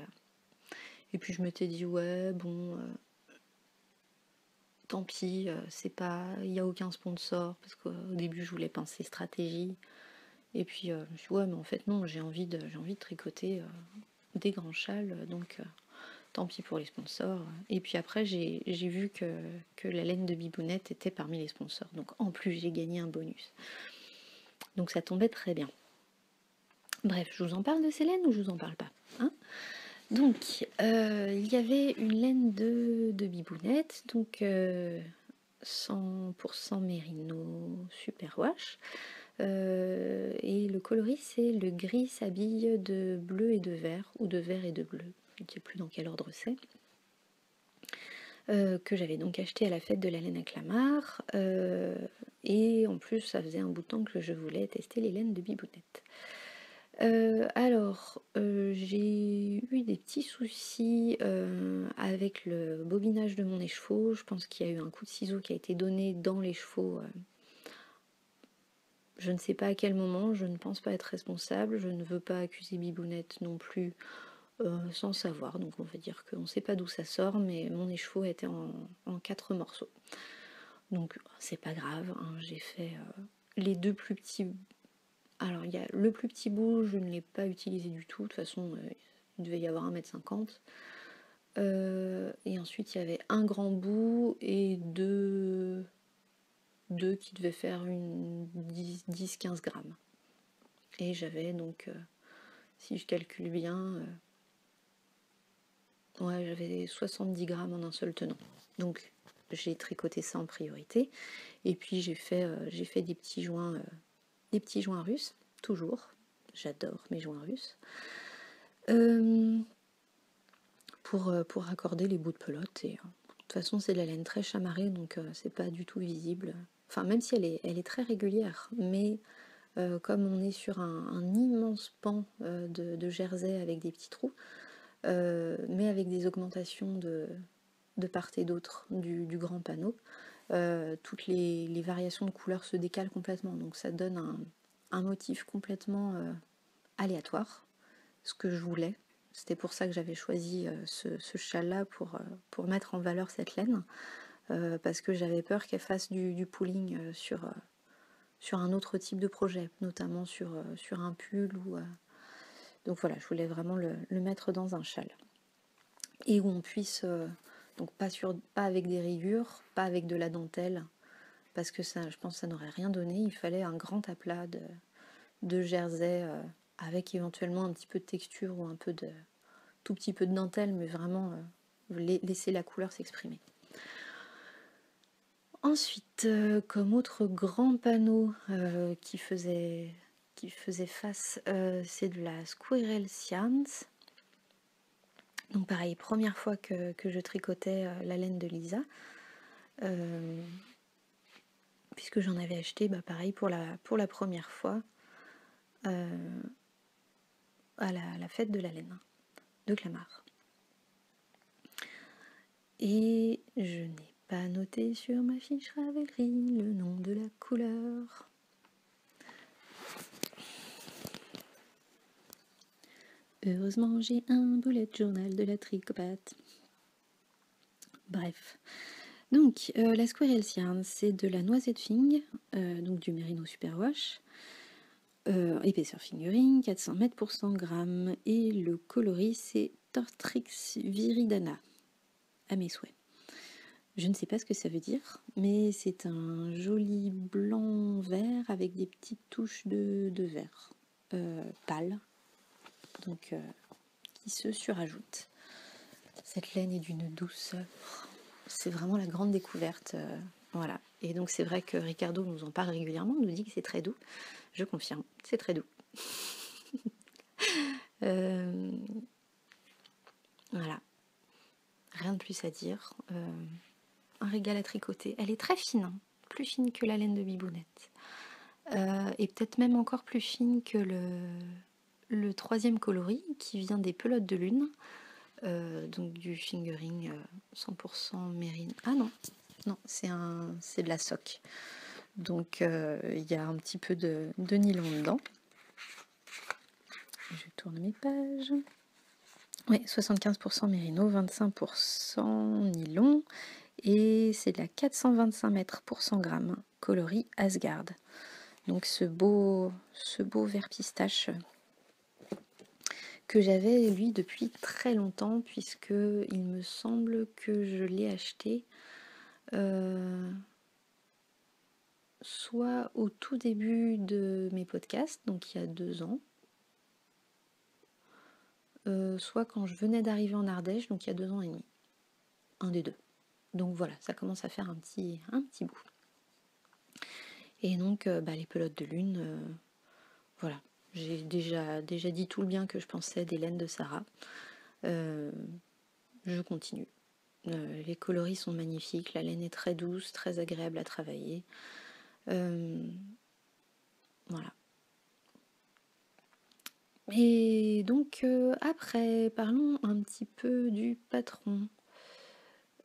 Speaker 1: Et puis je m'étais dit, ouais, bon, tant pis, c'est pas... Il n'y a aucun sponsor, parce qu'au début, je voulais penser stratégie. Et puis, je me suis dit, ouais, mais en fait, non, j'ai envie de tricoter des grands châles, donc... tant pis pour les sponsors. Et puis après, j'ai vu que la laine de Bibounette était parmi les sponsors. Donc en plus, j'ai gagné un bonus. Donc ça tombait très bien. Bref, je vous en parle de ces laines ou je vous en parle pas, hein? Donc, il y avait une laine de Bibounette, donc 100% mérino superwash. Et le coloris, c'est le gris s'habille de bleu et de vert, ou de vert et de bleu. Je ne sais plus dans quel ordre c'est. Que j'avais donc acheté à la fête de la laine à Clamart. Et en plus, ça faisait un bout de temps que je voulais tester les laines de Bibounette. Alors, j'ai eu des petits soucis avec le bobinage de mon écheveau. Je pense qu'il y a eu un coup de ciseau qui a été donné dans l'écheveau. Je ne sais pas à quel moment, je ne pense pas être responsable. Je ne veux pas accuser Bibounette non plus sans savoir. Donc on va dire qu'on ne sait pas d'où ça sort, mais mon écheveau était en 4 morceaux. Donc c'est pas grave, hein, j'ai fait les deux plus petits. Alors il y a le plus petit bout, je ne l'ai pas utilisé du tout, de toute façon il devait y avoir 1,50 m. Et ensuite il y avait un grand bout et deux qui devaient faire une 10-15 grammes. Et j'avais donc, si je calcule bien, ouais, j'avais 70 grammes en un seul tenant. Donc j'ai tricoté ça en priorité. Et puis j'ai fait des petits joints russes, toujours. J'adore mes joints russes. Pour raccorder les bouts de pelote. Et de toute façon, c'est de la laine très chamarrée, donc c'est pas du tout visible. Enfin, même si elle est très régulière, mais comme on est sur un immense pan de jersey avec des petits trous, mais avec des augmentations de part et d'autre du grand panneau, toutes les variations de couleurs se décalent complètement, donc ça donne un motif complètement aléatoire, ce que je voulais. C'était pour ça que j'avais choisi ce châle-là pour mettre en valeur cette laine, parce que j'avais peur qu'elle fasse du pooling sur un autre type de projet, notamment sur un pull. Donc voilà, je voulais vraiment le mettre dans un châle. Et où on puisse, donc pas avec des rayures, pas avec de la dentelle, parce que ça, je pense que ça n'aurait rien donné. Il fallait un grand aplat de jersey avec éventuellement un petit peu de texture ou tout petit peu de dentelle, mais vraiment laisser la couleur s'exprimer. Ensuite, comme autre grand panneau qui faisait face, c'est de la Squirrel Yarns. Donc pareil, première fois que je tricotais la laine de Lisa. Puisque j'en avais acheté, pareil, pour la première fois à la fête de la laine de Clamart. Et je n'ai pas noté sur ma fiche Ravelry le nom de la couleur. Heureusement, j'ai un bullet journal de la tricopathe. Bref. Donc, la Squirrel Yarn, c'est de la noisette fing, donc du Merino Superwash. Épaisseur fingering, 400 mètres pour 100 grammes. Et le coloris, c'est Tortrix viridana, à mes souhaits. Je ne sais pas ce que ça veut dire, mais c'est un joli blanc-vert avec des petites touches de vert pâle, donc qui se surajoutent. Cette laine est d'une douceur. C'est vraiment la grande découverte. Voilà. Et donc c'est vrai que Ricardo nous en parle régulièrement, nous dit que c'est très doux. Je confirme, c'est très doux. Voilà. Rien de plus à dire. Un régal à tricoter. Elle est très fine, hein, plus fine que la laine de Bibounette. Et peut-être même encore plus fine que le troisième coloris qui vient des pelotes de lune. Donc du fingering 100% mérine. Ah non, c'est de la soque. Donc il y a un petit peu de nylon dedans. je tourne mes pages. Oui, 75% mérino, 25% nylon. Et c'est de la 425 mètres pour 100 grammes, coloris Asgard. Donc ce beau vert pistache que j'avais lui depuis très longtemps, puisque il me semble que je l'ai acheté soit au tout début de mes podcasts, donc il y a 2 ans, soit quand je venais d'arriver en Ardèche, donc il y a 2 ans et demi. Un des deux. Donc voilà, ça commence à faire un petit bout. Et donc les pelotes de lune, voilà. J'ai déjà dit tout le bien que je pensais des laines de Sarah. Je continue. Les coloris sont magnifiques, la laine est très douce, très agréable à travailler. Voilà. Et donc après, parlons un petit peu du patron.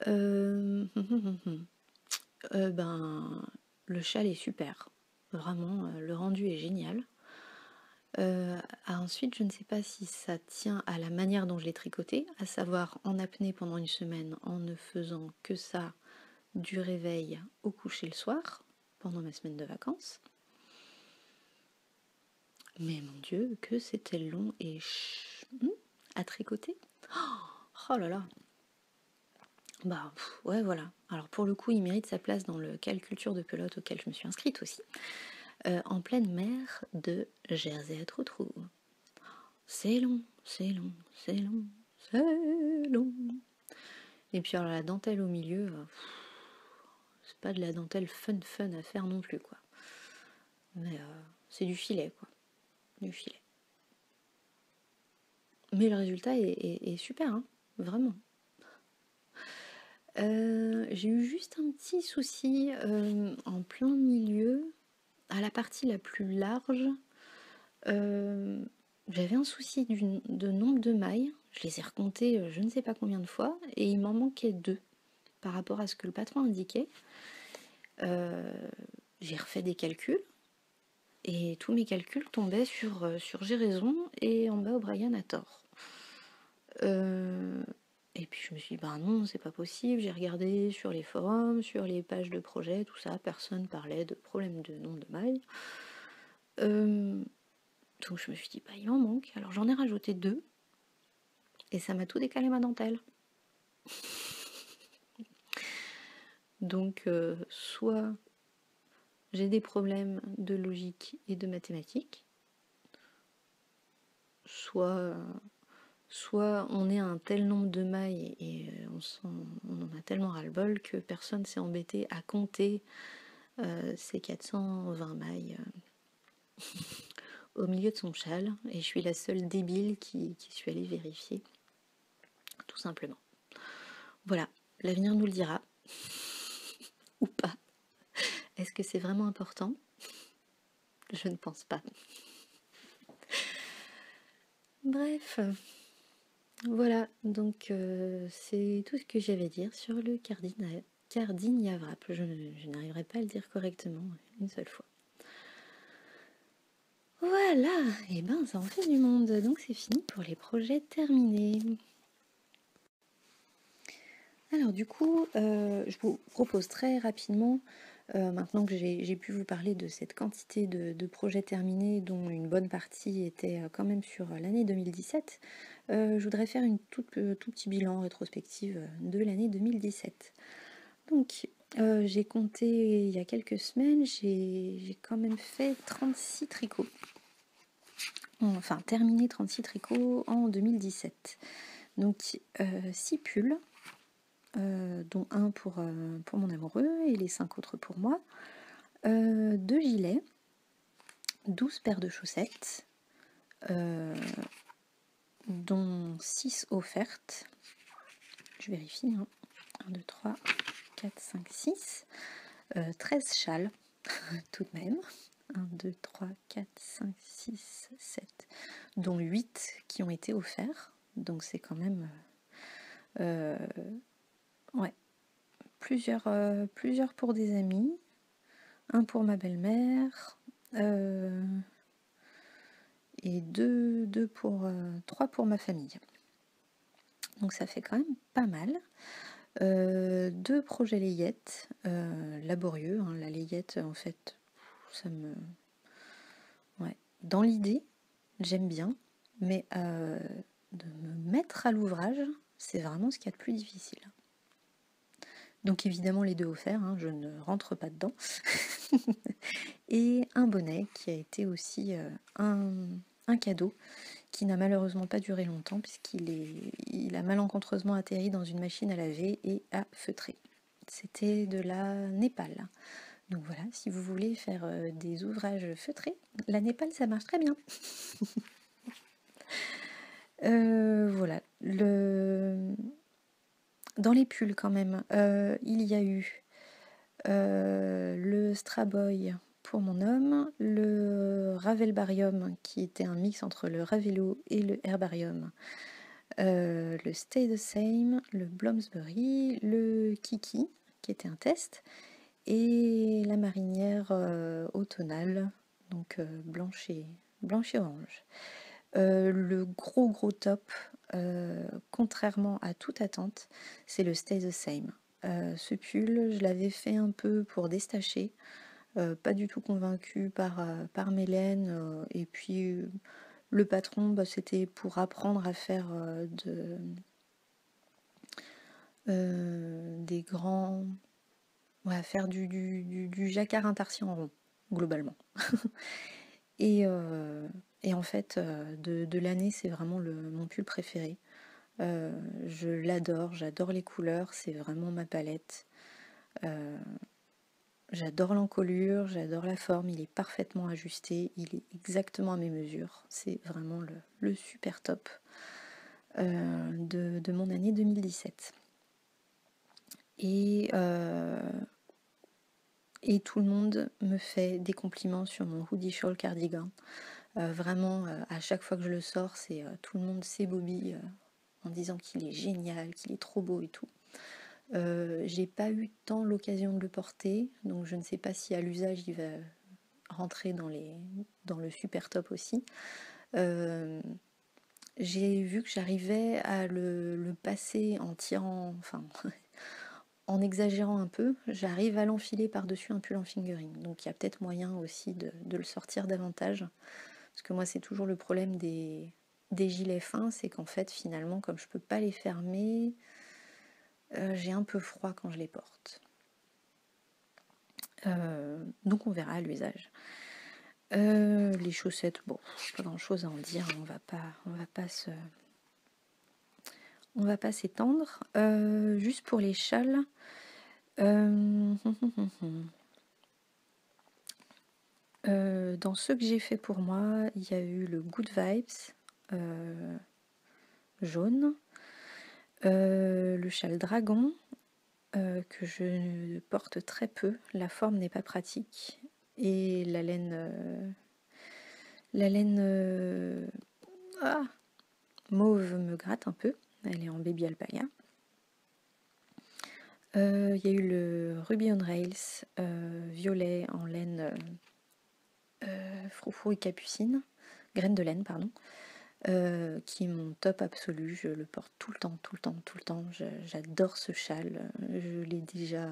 Speaker 1: Le châle est super. Vraiment, le rendu est génial. Ensuite, je ne sais pas si ça tient à la manière dont je l'ai tricoté, à savoir en apnée pendant une semaine en ne faisant que ça du réveil au coucher le soir, pendant ma semaine de vacances. Mais mon Dieu, que c'était long et à tricoter. Oh là là. Ouais, voilà. Alors pour le coup, il mérite sa place dans le calculture de pelote auquel je me suis inscrite aussi. En pleine mer de Jersey à Trou-Trou. C'est long, c'est long, c'est long, c'est long. Et puis alors la dentelle au milieu, c'est pas de la dentelle fun à faire non plus, quoi. Mais c'est du filet, quoi. Du filet. Mais le résultat est super, hein, vraiment. J'ai eu juste un petit souci en plein milieu, à la partie la plus large. J'avais un souci de nombre de mailles. Je les ai recomptées je ne sais pas combien de fois et il m'en manquait 2 par rapport à ce que le patron indiquait. J'ai refait des calculs et tous mes calculs tombaient sur j'ai raison et en bas O'Brien a tort. Et puis je me suis dit, non, c'est pas possible. J'ai regardé sur les forums, sur les pages de projet, tout ça, personne parlait de problème de nombre de mailles. Donc je me suis dit, il m'en manque. Alors j'en ai rajouté 2. Et ça m'a tout décalé ma dentelle. Donc soit j'ai des problèmes de logique et de mathématiques, soit on est à un tel nombre de mailles et on en a tellement ras-le-bol que personne s'est embêté à compter ces 420 mailles au milieu de son châle. Et je suis la seule débile qui suis allée vérifier, tout simplement. Voilà, l'avenir nous le dira. Ou pas. Est-ce que c'est vraiment important ? Je ne pense pas. Bref, voilà, donc c'est tout ce que j'avais à dire sur le Cardinia Wrap. Je n'arriverai pas à le dire correctement une seule fois. Voilà, et ça en fait du monde. Donc c'est fini pour les projets terminés. Alors du coup, je vous propose très rapidement, maintenant que j'ai pu vous parler de cette quantité de projets terminés, dont une bonne partie était quand même sur l'année 2017, je voudrais faire une tout petit bilan rétrospective de l'année 2017. Donc j'ai compté il y a quelques semaines, j'ai quand même fait 36 tricots. Enfin, terminé 36 tricots en 2017. Donc 6 pulls, dont un pour mon amoureux et les 5 autres pour moi, 2 gilets, 12 paires de chaussettes, dont 6 offertes. Je vérifie, 1, 2, 3, 4, 5, 6, 13 châles tout de même. 1, 2, 3, 4, 5, 6, 7, dont 8 qui ont été offerts. Donc c'est quand même plusieurs pour des amis, un pour ma belle-mère, et 3 pour ma famille. Donc ça fait quand même pas mal. 2 projets layettes, laborieux, hein. La layette, en fait, ça me... Ouais. Dans l'idée, j'aime bien, mais de me mettre à l'ouvrage, c'est vraiment ce qu'il y a de plus difficile. Donc évidemment les 2 offerts, hein, je ne rentre pas dedans. Et un bonnet qui a été aussi un cadeau qui n'a malheureusement pas duré longtemps il a malencontreusement atterri dans une machine à laver et a feutré. C'était de la Népal. Donc voilà, si vous voulez faire des ouvrages feutrés, la Népal ça marche très bien. Voilà, dans les pulls quand même, il y a eu le Straboy pour mon homme, le Ravelbarium qui était un mix entre le Ravelo et le Herbarium, le Stay the Same, le Bloomsbury, le Kiki qui était un test, et la marinière automnale, donc blanche et orange. Le gros top, contrairement à toute attente, c'est le Stay the Same. Ce pull, je l'avais fait un peu pour déstacher, pas du tout convaincue par Mélène, et puis le patron, bah, c'était pour apprendre à faire des grands... Ouais, à faire du jacquard intarsi en rond, globalement. Et en fait, de l'année, c'est vraiment mon pull préféré. Je l'adore, j'adore les couleurs, c'est vraiment ma palette. J'adore l'encolure, j'adore la forme, il est parfaitement ajusté, il est exactement à mes mesures. C'est vraiment le super top de mon année 2017. Et tout le monde me fait des compliments sur mon hoodie shawl cardigan. Vraiment, à chaque fois que je le sors, c'est tout le monde s'ébobille en disant qu'il est génial, qu'il est trop beau et tout. J'ai pas eu tant l'occasion de le porter, donc je ne sais pas si à l'usage il va rentrer dans le super top aussi. J'ai vu que j'arrivais à le passer en tirant, enfin en exagérant un peu, j'arrive à l'enfiler par-dessus un pull en fingering. Donc il y a peut-être moyen aussi de le sortir davantage. Parce que moi c'est toujours le problème des gilets fins, c'est qu'en fait finalement comme je peux pas les fermer, j'ai un peu froid quand je les porte. Donc on verra à l'usage. Les chaussettes, bon, pas grand chose à en dire, on va pas s'étendre. Juste pour les châles, dans ceux que j'ai fait pour moi, il y a eu le Good Vibes jaune, le châle dragon que je porte très peu, la forme n'est pas pratique, et la laine mauve me gratte un peu, elle est en baby alpaga. Il y a eu le Ruby on Rails violet en laine froufrou et capucine, graine de laine pardon, qui est mon top absolu, je le porte tout le temps, j'adore ce châle, je l'ai déjà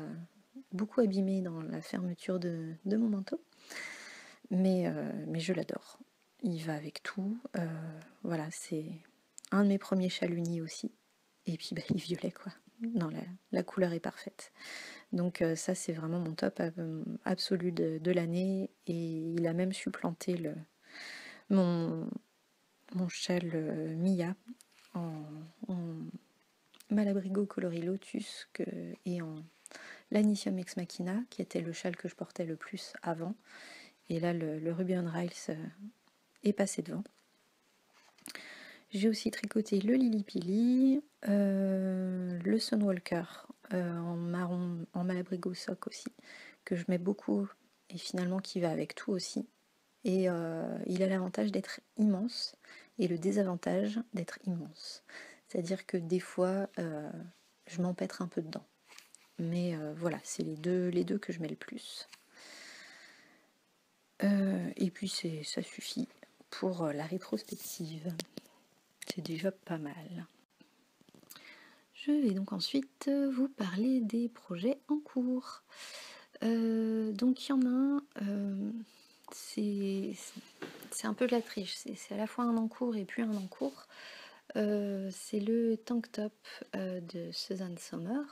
Speaker 1: beaucoup abîmé dans la fermeture de mon manteau, mais je l'adore, il va avec tout, voilà, c'est un de mes premiers châles unis aussi, et puis bah, il est violet quoi, non, la couleur est parfaite. Donc ça c'est vraiment mon top absolu de l'année, et il a même supplanté mon châle Mia en Malabrigo coloris Lotus et en Lanicium Ex Machina, qui était le châle que je portais le plus avant. Et là le Ruby on Rails est passé devant. J'ai aussi tricoté le Lily Pili, le Sunwalker en marron, en Malabrigo sock aussi, que je mets beaucoup et finalement qui va avec tout aussi. Et il a l'avantage d'être immense et le désavantage d'être immense. C'est-à-dire que des fois, je m'empêtre un peu dedans. Mais voilà, c'est les deux que je mets le plus. Et puis ça suffit pour la rétrospective. C'est déjà pas mal. Je vais donc ensuite vous parler des projets en cours. Donc il y en a un, c'est un peu de la triche, c'est à la fois un en cours et puis un en cours. C'est le tank top de Susan Sommer,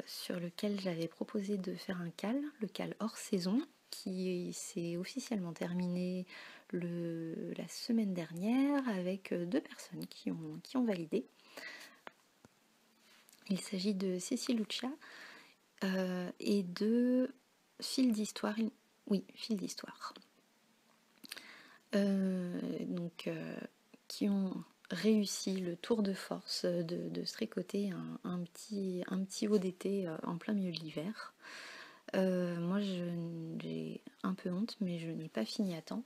Speaker 1: sur lequel j'avais proposé de faire un cal, le cal hors saison, qui s'est officiellement terminé la semaine dernière avec 2 personnes qui ont validé. Il s'agit de Cécile Lucia et de Fil d'Histoire. Oui, Fil d'Histoire. Qui ont réussi le tour de force de se tricoter un petit haut d'été en plein milieu de l'hiver. Moi j'ai un peu honte, mais je n'ai pas fini à temps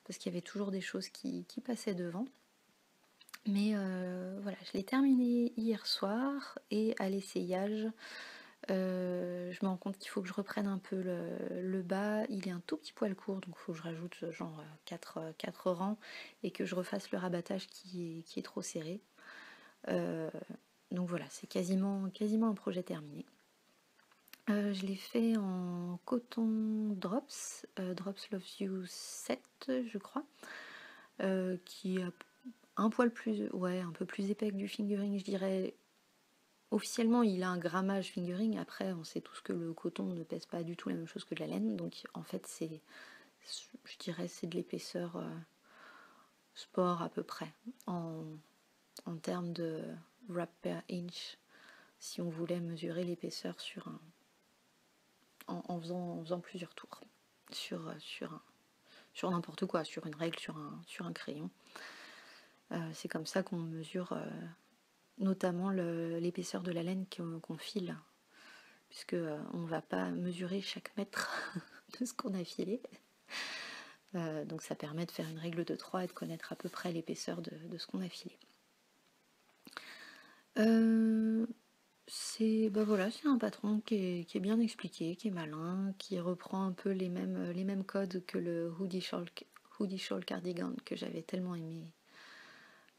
Speaker 1: parce qu'il y avait toujours des choses qui passaient devant. Mais voilà, je l'ai terminé hier soir et à l'essayage, je me rends compte qu'il faut que je reprenne un peu le bas. Il est un tout petit poil court, donc il faut que je rajoute genre 4 rangs et que je refasse le rabattage qui est trop serré. Donc voilà, c'est quasiment un projet terminé. Je l'ai fait en coton Drops, Drops Loves You 7 je crois, qui a un poil plus, ouais, un peu plus épais que du fingering, je dirais. Officiellement, il a un grammage fingering. Après, on sait tous que le coton ne pèse pas du tout la même chose que de la laine. Donc, en fait, je dirais, c'est de l'épaisseur sport à peu près en termes de wrap per inch. Si on voulait mesurer l'épaisseur en faisant plusieurs tours sur n'importe quoi, sur une règle, sur un crayon. C'est comme ça qu'on mesure notamment l'épaisseur de la laine qu'on file, puisque on ne va pas mesurer chaque mètre de ce qu'on a filé. Donc ça permet de faire une règle de 3 et de connaître à peu près l'épaisseur de ce qu'on a filé. C'est un patron qui est bien expliqué, qui est malin, qui reprend un peu les mêmes codes que le hoodie shawl cardigan que j'avais tellement aimé.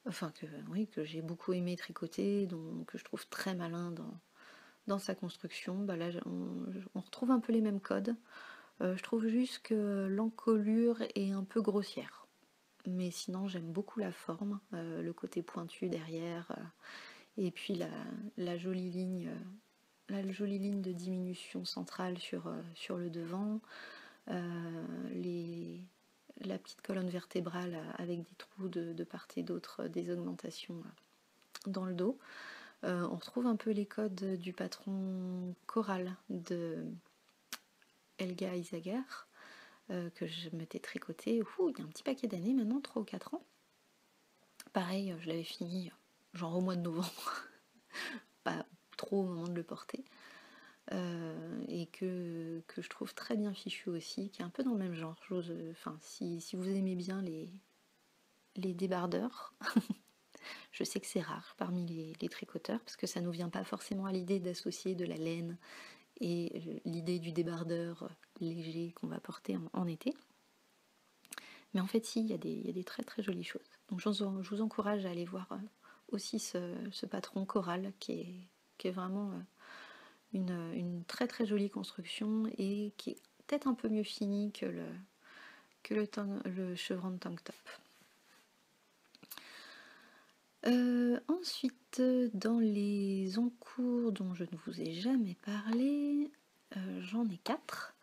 Speaker 1: Enfin que j'ai beaucoup aimé tricoter, que je trouve très malin dans sa construction. Là on retrouve un peu les mêmes codes. Je trouve juste que l'encolure est un peu grossière. Mais sinon j'aime beaucoup la forme, le côté pointu derrière, et puis la jolie ligne de diminution centrale sur le devant, la petite colonne vertébrale avec des trous de part et d'autre, des augmentations dans le dos. On retrouve un peu les codes du patron Coral de Helga Isager, que je m'étais tricoté il y a un petit paquet d'années maintenant, 3 ou 4 ans. Pareil, je l'avais fini genre au mois de novembre, pas trop au moment de le porter. Et que je trouve très bien fichu aussi, qui est un peu dans le même genre. Si vous aimez bien les débardeurs, je sais que c'est rare parmi les tricoteurs, parce que ça nous vient pas forcément à l'idée d'associer de la laine et l'idée du débardeur léger qu'on va porter en été. Mais en fait, si, il y a des très très jolies choses. Donc je vous encourage à aller voir aussi ce patron Coral qui est vraiment une très très jolie construction et qui est peut-être un peu mieux fini que le chevron de tank top. Ensuite, dans les encours dont je ne vous ai jamais parlé, j'en ai 4.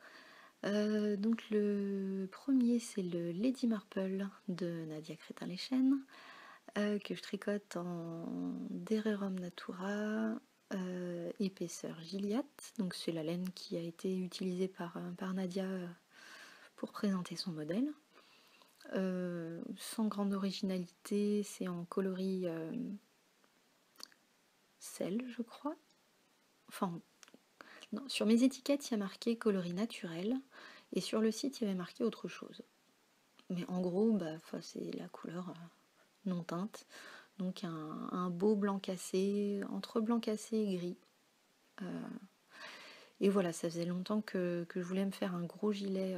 Speaker 1: Donc le premier, c'est le Lady Marple de Nadia Crétin-Leschène, que je tricote en Dererum Natura, épaisseur Gilliatt. Donc c'est la laine qui a été utilisée par Nadia pour présenter son modèle. Sans grande originalité, c'est en coloris sel, je crois. Enfin, non, sur mes étiquettes, il y a marqué coloris naturel, et sur le site, il y avait marqué autre chose. Mais en gros, c'est la couleur non teinte. Donc un beau blanc cassé, entre blanc cassé et gris. Et voilà, ça faisait longtemps que je voulais me faire un gros gilet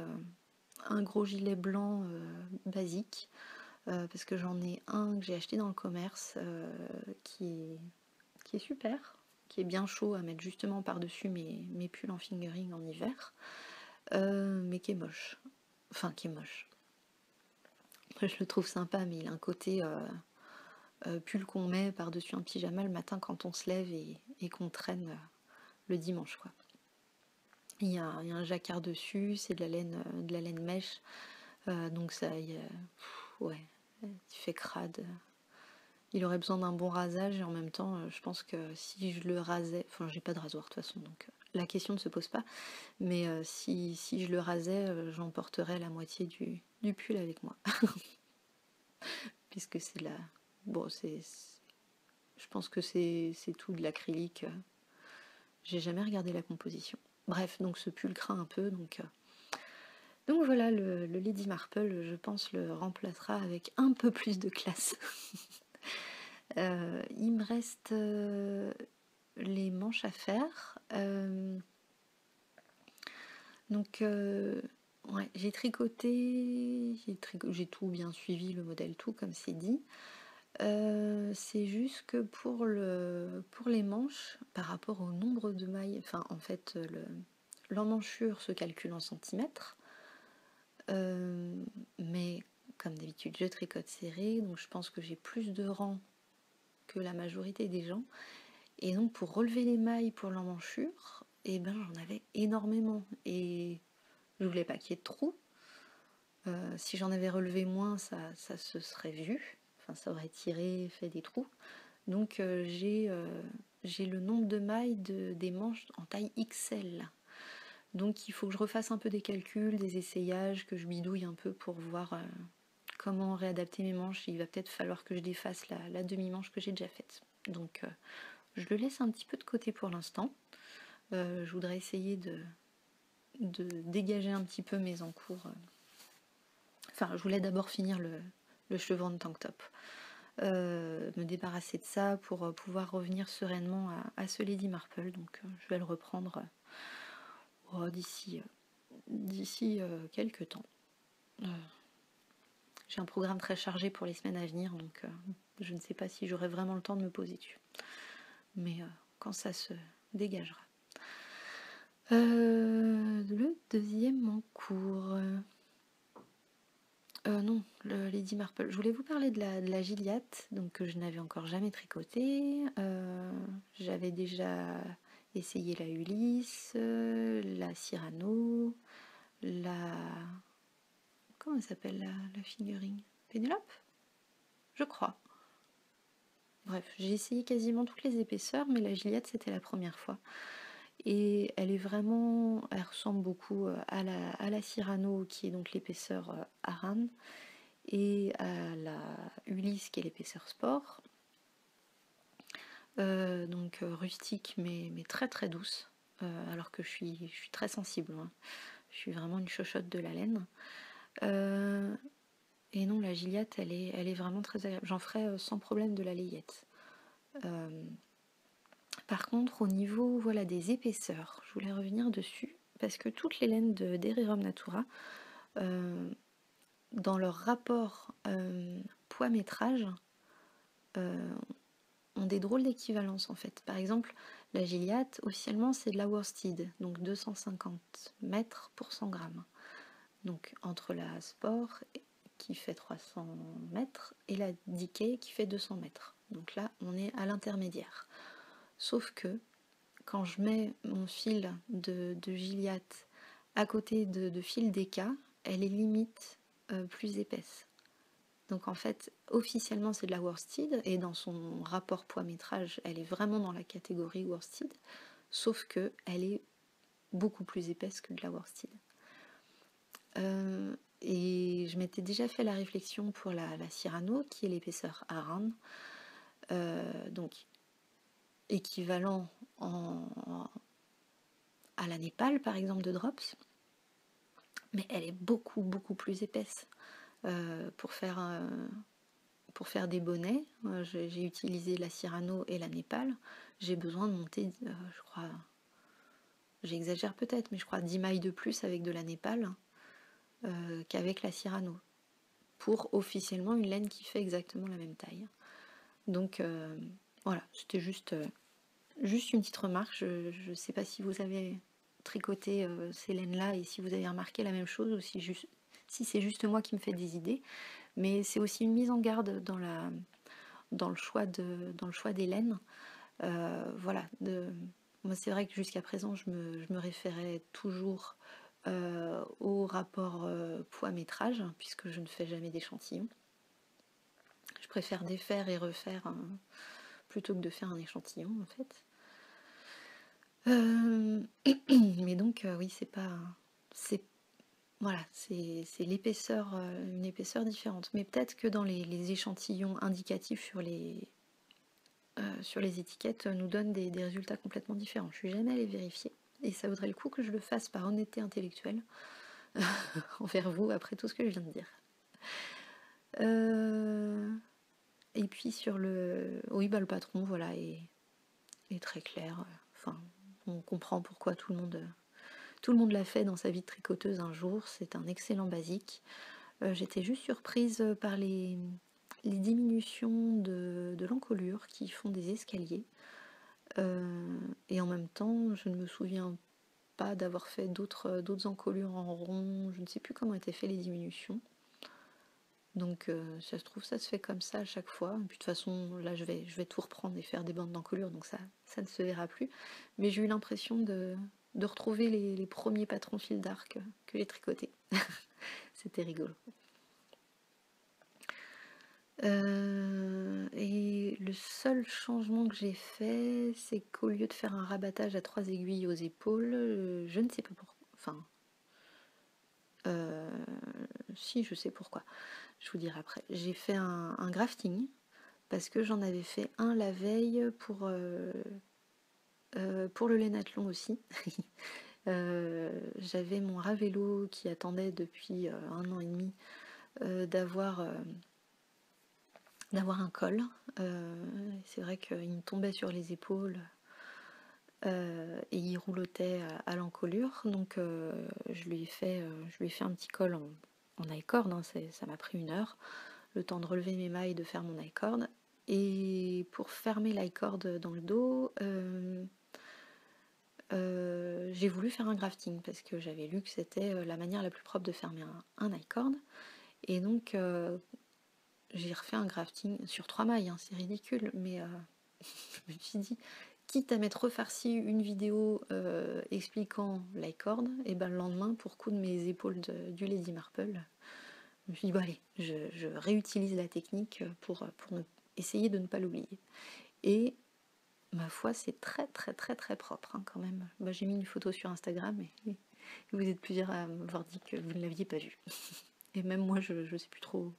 Speaker 1: un gros gilet blanc basique, parce que j'en ai un que j'ai acheté dans le commerce qui est super, qui est bien chaud à mettre justement par-dessus mes pulls en fingering en hiver, mais qui est moche. Enfin, qui est moche. Je le trouve sympa, mais il a un côté pull qu'on met par-dessus un pyjama le matin quand on se lève et qu'on traîne le dimanche, quoi. Il y a un jacquard dessus, c'est de la laine mèche, donc ça, ouais, il fait crade. Il aurait besoin d'un bon rasage et en même temps, je pense que si je le rasais, enfin j'ai pas de rasoir de toute façon, donc la question ne se pose pas, mais si je le rasais, j'emporterais la moitié du pull avec moi, puisque c'est la... Bon, je pense que c'est tout de l'acrylique. J'ai jamais regardé la composition. Bref, donc ce pull craint un peu, donc voilà, le Lady Marple, je pense, le remplacera avec un peu plus de classe. Il me reste les manches à faire. Donc, ouais, j'ai tricoté, j'ai tout bien suivi, le modèle tout, comme c'est dit. C'est juste que pour les manches, par rapport au nombre de mailles, enfin, en fait, l'emmanchure se calcule en centimètres. Mais comme d'habitude, je tricote serré, donc je pense que j'ai plus de rangs que la majorité des gens. Et donc pour relever les mailles pour l'emmanchure, et ben j'en avais énormément et je voulais pas qu'il y ait de trous. Si j'en avais relevé moins, ça se serait vu, enfin ça aurait tiré, fait des trous. Donc j'ai le nombre de mailles des manches en taille XL. Donc il faut que je refasse un peu des calculs, des essayages, que je bidouille un peu pour voir comment réadapter mes manches. Il va peut-être falloir que je défasse la demi-manche que j'ai déjà faite. Donc je le laisse un petit peu de côté pour l'instant. Je voudrais essayer de dégager un petit peu mes encours. Enfin, je voulais d'abord finir le chevron de tank top. Me débarrasser de ça pour pouvoir revenir sereinement à ce Lady Marple. Donc je vais le reprendre d'ici quelques temps. J'ai un programme très chargé pour les semaines à venir, donc je ne sais pas si j'aurai vraiment le temps de me poser dessus. Mais quand ça se dégagera. Le deuxième en cours. Non, le Lady Marple. Je voulais vous parler de la Gilliatt, donc que je n'avais encore jamais tricoté. J'avais déjà essayé la Ulysse, la Cyrano, la... Comment elle s'appelle la figurine? Pénélope? Je crois. Bref, j'ai essayé quasiment toutes les épaisseurs, mais la Gilliatt c'était la première fois. Et elle ressemble beaucoup à la Cyrano, qui est donc l'épaisseur Aran, et à la Ulysse, qui est l'épaisseur Sport. Donc rustique, mais très très douce, alors que je suis très sensible, hein. Je suis vraiment une chochotte de la laine. Et non, la Gilliatt, elle est vraiment très agréable. J'en ferai sans problème de la layette. Par contre, au niveau voilà, des épaisseurs, je voulais revenir dessus, parce que toutes les laines d'Erirum Natura, dans leur rapport poids-métrage, ont des drôles d'équivalence en fait. Par exemple, la Gilliatt, officiellement, c'est de la worsted, donc 250 mètres pour 100 grammes. Donc entre la Sport, qui fait 300 mètres, et la Decay, qui fait 200 mètres. Donc là, on est à l'intermédiaire. Sauf que quand je mets mon fil de Gilliatt à côté de fil Deka, elle est limite plus épaisse. Donc en fait, officiellement c'est de la worsted, et dans son rapport poids-métrage, elle est vraiment dans la catégorie worsted, sauf que elle est beaucoup plus épaisse que de la worsted. Et je m'étais déjà fait la réflexion pour la Cyrano, qui est l'épaisseur Aran, donc équivalent à la Népal par exemple de Drops, mais elle est beaucoup beaucoup plus épaisse. Pour faire des bonnets, j'ai utilisé la Cyrano et la Népal. J'ai besoin de monter, je crois, j'exagère peut-être, mais je crois 10 mailles de plus avec de la Népal. qu'avec la Cyrano, pour officiellement une laine qui fait exactement la même taille. Donc voilà, c'était juste une petite remarque. Je ne sais pas si vous avez tricoté ces laines-là et si vous avez remarqué la même chose ou si c'est juste moi qui me fais des idées. Mais c'est aussi une mise en garde dans le choix des laines. Voilà, moi c'est vrai que jusqu'à présent je me référais toujours au rapport poids-métrage, puisque je ne fais jamais d'échantillon. Je préfère défaire et refaire plutôt que de faire un échantillon en fait. Mais donc oui, c'est voilà, c'est l'épaisseur, une épaisseur différente. Mais peut-être que dans les échantillons indicatifs sur les étiquettes nous donnent des résultats complètement différents. Je suis jamais allée vérifier et ça vaudrait le coup que je le fasse par honnêteté intellectuelle envers vous après tout ce que je viens de dire. Et puis sur oui, le patron, voilà, est très clair. Enfin, on comprend pourquoi tout le monde l'a fait dans sa vie de tricoteuse un jour. C'est un excellent basique. J'étais juste surprise par les diminutions de l'encolure qui font des escaliers. Et en même temps, je ne me souviens pas d'avoir fait d'autres encolures en rond. Je ne sais plus comment étaient faites les diminutions. Donc ça se trouve, ça se fait comme ça à chaque fois. Et puis de toute façon, là je vais tout reprendre et faire des bandes d'encolure, donc ça ne se verra plus. Mais j'ai eu l'impression de retrouver les premiers patrons fil d'arc que j'ai tricotés. C'était rigolo. Et le seul changement que j'ai fait, c'est qu'au lieu de faire un rabattage à 3 aiguilles aux épaules, je ne sais pas pourquoi. Enfin, si, je sais pourquoi. Je vous dirai après. J'ai fait un grafting parce que j'en avais fait un la veille pour le lainathlon aussi. J'avais mon Ravello qui attendait depuis 1 an et demi d'avoir un col. C'est vrai qu'il me tombait sur les épaules et il roulotait à l'encolure. Donc je lui ai fait un petit col en I-cord. Hein, ça m'a pris 1 heure. Le temps de relever mes mailles, de faire mon I-cord. Et pour fermer l'i-cord dans le dos, j'ai voulu faire un grafting parce que j'avais lu que c'était la manière la plus propre de fermer un I-cord. Et donc j'ai refait un grafting sur 3 mailles, hein, c'est ridicule, mais je me suis dit, quitte à m'être refarci une vidéo expliquant l'i-cord, et ben le lendemain, pour coudre mes épaules du Lady Marple, je me suis dit, bon allez, je réutilise la technique pour essayer de ne pas l'oublier. Et ma foi, c'est très très très très propre hein, quand même. Bah, j'ai mis une photo sur Instagram et vous êtes plusieurs à m'avoir dit que vous ne l'aviez pas vue. Et même moi, je sais plus trop.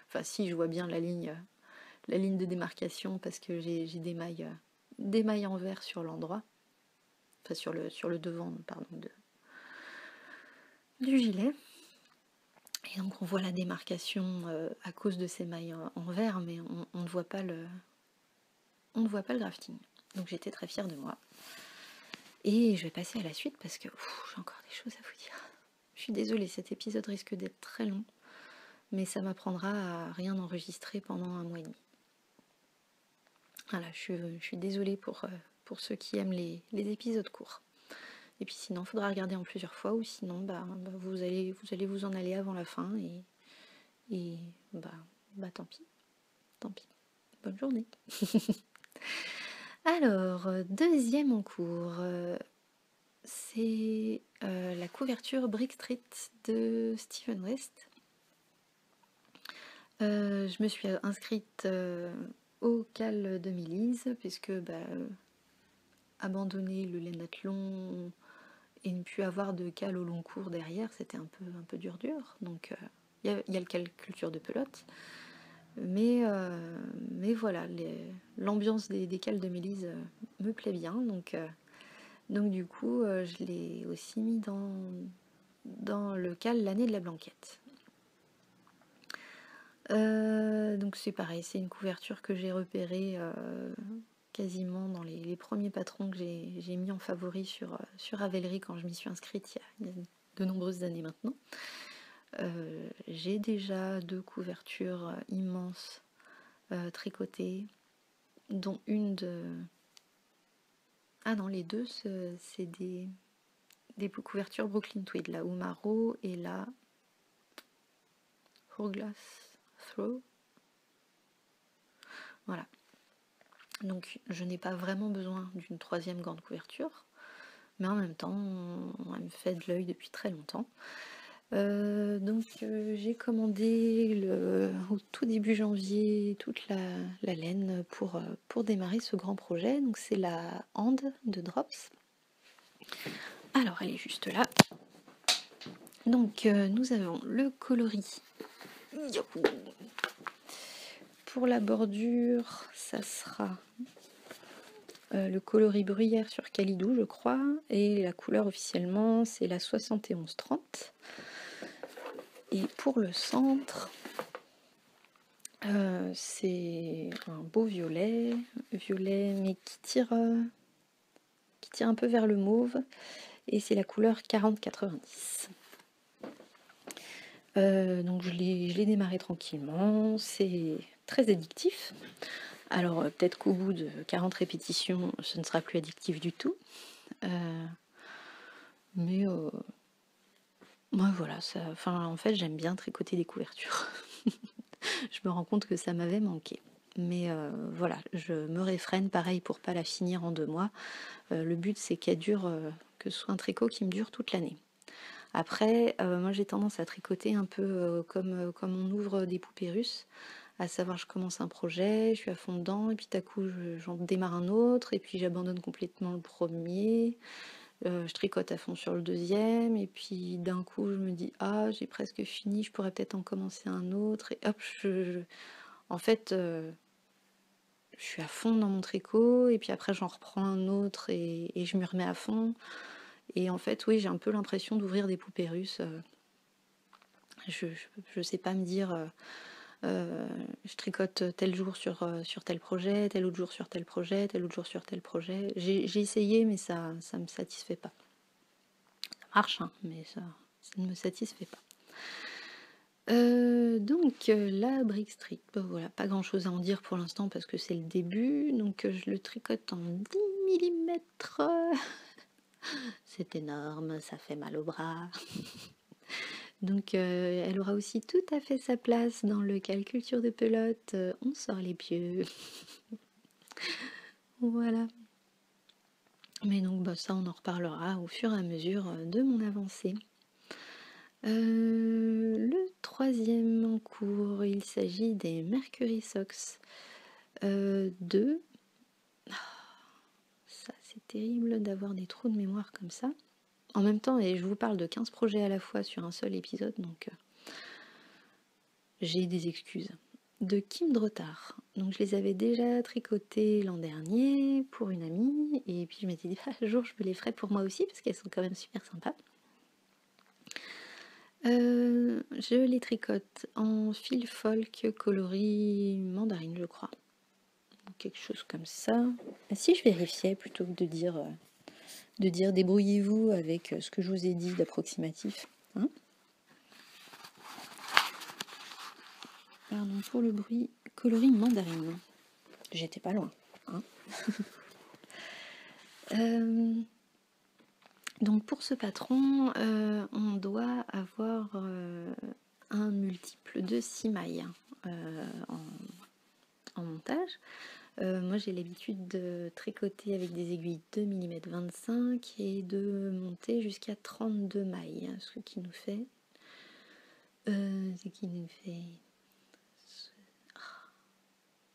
Speaker 1: Enfin, si, je vois bien la ligne de démarcation parce que j'ai des mailles en vert sur l'endroit. Enfin, sur le devant, pardon, du gilet. Et donc, on voit la démarcation à cause de ces mailles en vert, mais on ne voit pas le grafting. Donc, j'étais très fière de moi. Et je vais passer à la suite parce que j'ai encore des choses à vous dire. Je suis désolée, cet épisode risque d'être très long, mais ça m'apprendra à rien enregistrer pendant 1 mois et demi. Voilà, je suis désolée pour ceux qui aiment les épisodes courts. Et puis sinon, il faudra regarder en plusieurs fois, ou sinon, vous allez vous en aller avant la fin, et tant pis. Tant pis. Bonne journée. Alors, deuxième en cours, c'est la couverture Brick Street de Stephen West. Je me suis inscrite au cal de Mélise, puisque abandonner le lainathlon et ne plus avoir de cal au long cours derrière, c'était un peu dur. Donc il y a le cal culture de pelote. Mais voilà, l'ambiance des cales de Mélise me plaît bien. Donc du coup, je l'ai aussi mis dans le cal l'année de la Blanquette. Donc c'est pareil, c'est une couverture que j'ai repérée quasiment dans les premiers patrons que j'ai mis en favori sur Ravelry quand je m'y suis inscrite il y a de nombreuses années maintenant. J'ai déjà 2 couvertures immenses tricotées, dont une de... Ah non, les deux, c'est des couvertures Brooklyn Tweed, la Umaro et la Hourglass Throw. Voilà. Donc je n'ai pas vraiment besoin d'une 3e grande couverture, mais en même temps, elle me fait de l'œil depuis très longtemps. Donc j'ai commandé au tout début janvier toute la laine pour démarrer ce grand projet. Donc c'est la Hand de Drops. Alors elle est juste là. Donc nous avons le coloris. Pour la bordure, ça sera le coloris bruyère sur Calidou, je crois, et la couleur officiellement c'est la 7130. Et pour le centre, c'est un beau violet mais qui tire un peu vers le mauve, et c'est la couleur 4090. Donc je l'ai démarré tranquillement, c'est très addictif. Alors peut-être qu'au bout de 40 répétitions, ce ne sera plus addictif du tout. Mais moi voilà, en fait j'aime bien tricoter des couvertures. Je me rends compte que ça m'avait manqué. Mais voilà, je me réfrène, pareil, pour pas la finir en 2 mois. Le but c'est qu'elle dure, que ce soit un tricot qui me dure toute l'année. Après, moi j'ai tendance à tricoter un peu comme on ouvre des poupées russes. À savoir, je commence un projet, je suis à fond dedans, et puis d'un coup j'en démarre un autre, et puis j'abandonne complètement le premier. Je tricote à fond sur le 2e, et puis d'un coup je me dis ah j'ai presque fini, je pourrais peut-être en commencer un autre, et hop, en fait je suis à fond dans mon tricot, et puis après j'en reprends un autre, et je me remets à fond. Et en fait oui, j'ai un peu l'impression d'ouvrir des poupées russes. Je sais pas me dire je tricote tel jour sur tel projet, tel autre jour sur tel projet, tel autre jour sur tel projet. J'ai essayé, mais ça me satisfait pas. Ça marche, hein, mais ça ne me satisfait pas. Donc la brick street, voilà, pas grand chose à en dire pour l'instant parce que c'est le début. Donc je le tricote en 10 mm. C'est énorme, ça fait mal au bras. Donc elle aura aussi tout à fait sa place dans le calculture de pelote. On sort les pieux. Voilà. Mais donc ça on en reparlera au fur et à mesure de mon avancée. Le 3e en cours, il s'agit des Mercury Socks 2. Ça c'est terrible d'avoir des trous de mémoire comme ça. En même temps, et je vous parle de 15 projets à la fois sur un seul épisode, donc j'ai des excuses. De Kim Drotard. Donc je les avais déjà tricotés l'an dernier pour une amie, et puis je m'étais dit un jour je me les ferai pour moi aussi parce qu'elles sont quand même super sympas. Je les tricote en fil folk coloris mandarine, je crois. Quelque chose comme ça. Ah, si je vérifiais plutôt que de dire débrouillez-vous avec ce que je vous ai dit d'approximatif. Hein. Pardon pour le bruit, coloris mandarine. J'étais pas loin. Hein. Donc pour ce patron, on doit avoir un multiple de 6 mailles en montage. Moi j'ai l'habitude de tricoter avec des aiguilles 2 mm 25 et de monter jusqu'à 32 mailles, ce qui nous fait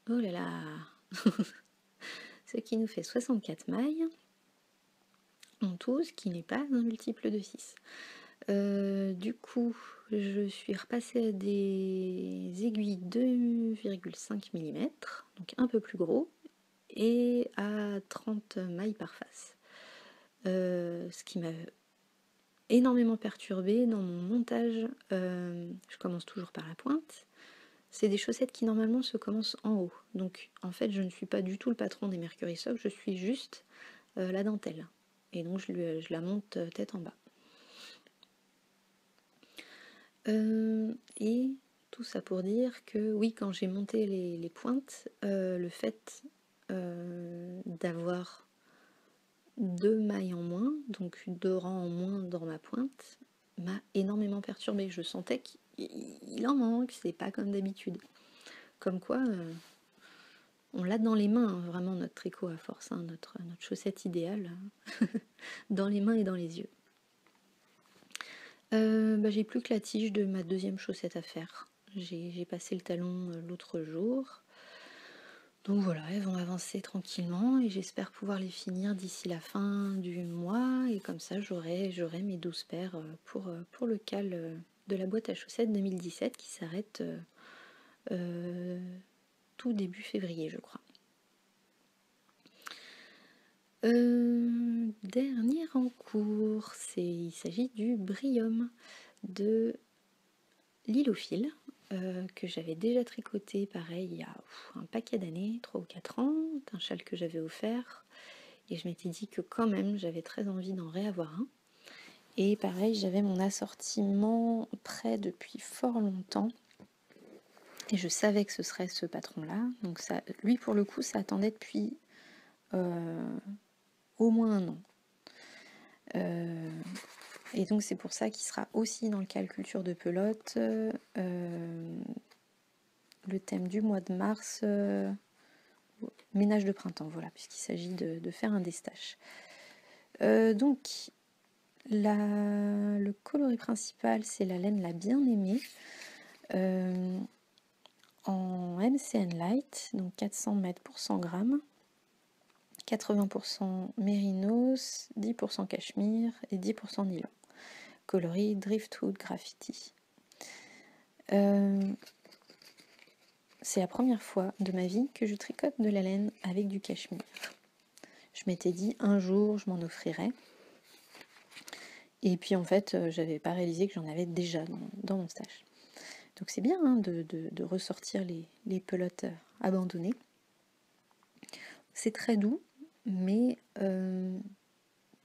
Speaker 1: oh là là ce qui nous fait 64 mailles en tout, ce qui n'est pas un multiple de 6. Du coup, je suis repassée à des aiguilles 2,5 mm, donc un peu plus gros, et à 30 mailles par face. Ce qui m'a énormément perturbée dans mon montage. Je commence toujours par la pointe. C'est des chaussettes qui normalement se commencent en haut. Donc en fait, je ne suis pas du tout le patron des Mercury Socks, je suis juste la dentelle. Et donc je la monte tête en bas. Et tout ça pour dire que oui, quand j'ai monté les pointes, le fait d'avoir 2 mailles en moins, donc 2 rangs en moins dans ma pointe, m'a énormément perturbée. Je sentais qu'il en manque, c'est pas comme d'habitude. Comme quoi, on l'a dans les mains, hein, vraiment notre tricot à force, hein, notre chaussette idéale, dans les mains et dans les yeux. J'ai plus que la tige de ma deuxième chaussette à faire. J'ai passé le talon l'autre jour. Donc voilà, elles vont avancer tranquillement et j'espère pouvoir les finir d'ici la fin du mois. Et comme ça, j'aurai mes 12 paires pour le cal de la boîte à chaussettes 2017 qui s'arrête tout début février, je crois. Dernier en cours, il s'agit du Bryum de l'île aux fils, que j'avais déjà tricoté pareil il y a un paquet d'années, 3 ou 4 ans, un châle que j'avais offert, et je m'étais dit que quand même j'avais très envie d'en réavoir un. Et pareil, j'avais mon assortiment prêt depuis fort longtemps, et je savais que ce serait ce patron-là, donc ça, lui pour le coup, ça attendait depuis au moins un an. Et donc c'est pour ça qu'il sera aussi dans le cal culture de pelote. Le thème du mois de mars, ménage de printemps, voilà, puisqu'il s'agit de faire un destache. Donc le coloris principal, c'est la laine La Bien-Aimée en MCN Light, donc 400 mètres pour 100 grammes. 80% mérinos, 10% cachemire et 10% nylon. Coloris Driftwood Graffiti. C'est la première fois de ma vie que je tricote de la laine avec du cachemire. Je m'étais dit un jour je m'en offrirais. Et puis en fait, j'avais pas réalisé que j'en avais déjà dans mon stash. Donc c'est bien hein, de ressortir les pelotes abandonnées. C'est très doux, mais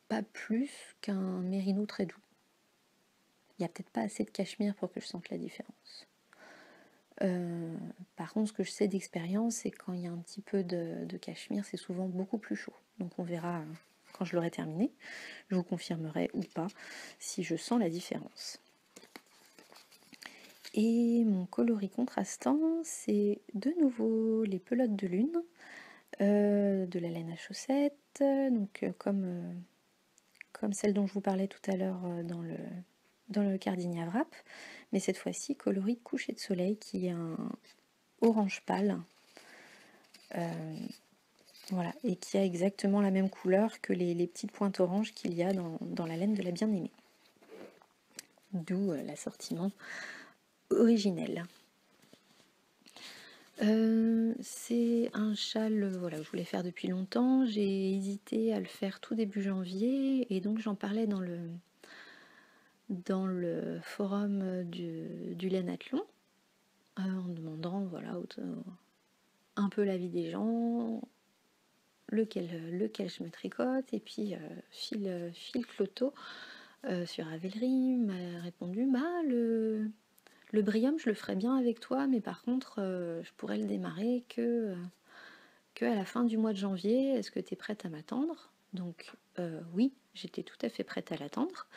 Speaker 1: pas plus qu'un mérino très doux. Il n'y a peut-être pas assez de cachemire pour que je sente la différence. Par contre, ce que je sais d'expérience, c'est quand il y a un petit peu de cachemire, c'est souvent beaucoup plus chaud. Donc on verra quand je l'aurai terminé. Je vous confirmerai ou pas si je sens la différence. Et mon coloris contrastant, c'est de nouveau les pelotes de lune, de la laine à chaussettes, donc comme celle dont je vous parlais tout à l'heure dans le Cardinia Wrap, mais cette fois-ci coloris coucher de soleil qui est un orange pâle, voilà, et qui a exactement la même couleur que les petites pointes oranges qu'il y a dans la laine de la Bien-Aimée. D'où l'assortiment originel. C'est un châle voilà, que je voulais faire depuis longtemps. J'ai hésité à le faire tout début janvier et donc j'en parlais dans le forum du Lainathlon en demandant voilà, un peu l'avis des gens, lequel je me tricote, et puis Phil Cloto sur Ravelry m'a répondu le Bryum je le ferais bien avec toi, mais par contre je pourrais le démarrer que à la fin du mois de janvier. Est-ce que tu es prête à m'attendre? Donc oui, j'étais tout à fait prête à l'attendre,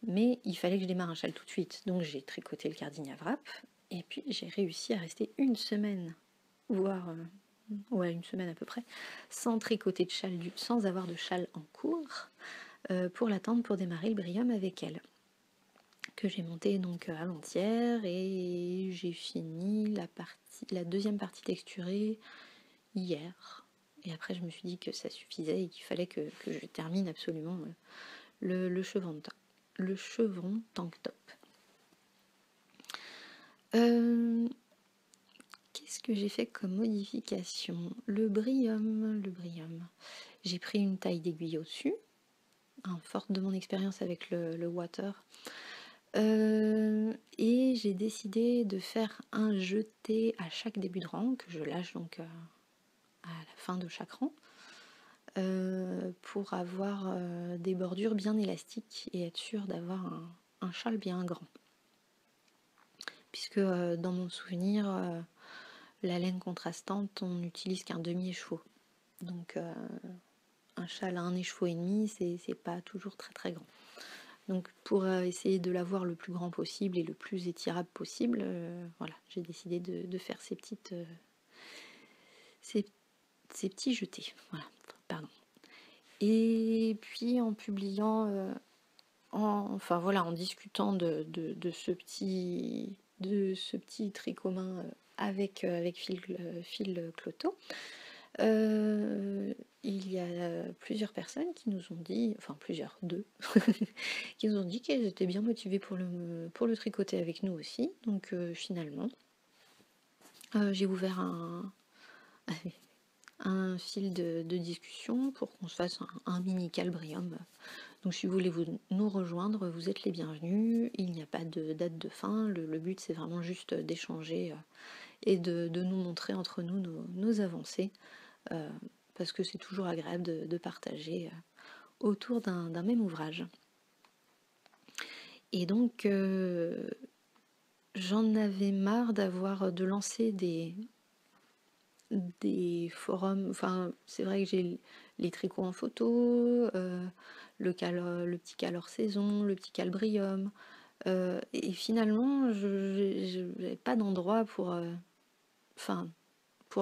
Speaker 1: mais il fallait que je démarre un châle tout de suite. Donc j'ai tricoté le Cardinia Wrap, et puis j'ai réussi à rester une semaine, voire une semaine à peu près, sans tricoter de châle, sans avoir de châle en cours, pour l'attendre pour démarrer le Bryum avec elle, que j'ai monté donc avant-hier, et j'ai fini la deuxième partie texturée hier. Et après je me suis dit que ça suffisait et qu'il fallait que je termine absolument le chevron tank top. Qu'est-ce que j'ai fait comme modification? Le Bryum. J'ai pris une taille d'aiguille au-dessus, forte de mon expérience avec le water. Et j'ai décidé de faire un jeté à chaque début de rang, que je lâche donc à la fin de chaque rang, pour avoir des bordures bien élastiques et être sûre d'avoir un châle bien grand. puisque dans mon souvenir, la laine contrastante, on n'utilise qu'un demi-écheveau. Donc un châle à un écheveau et demi, c'est pas toujours très très grand. Donc pour essayer de l'avoir le plus grand possible et le plus étirable possible, voilà, j'ai décidé de faire ces petits jetés. Voilà, pardon. Et puis en publiant, en discutant de ce petit trait commun avec Phil Cloto, il y a plusieurs personnes qui nous ont dit, enfin deux, qui nous ont dit qu'elles étaient bien motivées pour le tricoter avec nous aussi. Donc finalement, j'ai ouvert un fil de discussion pour qu'on se fasse un mini calbrium. Donc si vous voulez nous rejoindre, vous êtes les bienvenus. Il n'y a pas de date de fin. Le but, c'est vraiment juste d'échanger et de nous montrer entre nous nos avancées. Parce que c'est toujours agréable de partager autour d'un même ouvrage. Et donc, j'en avais marre de lancer des forums. Enfin, c'est vrai que j'ai les tricots en photo, le petit cal hors saison, le petit calbrium. Et finalement, je n'avais pas d'endroit pour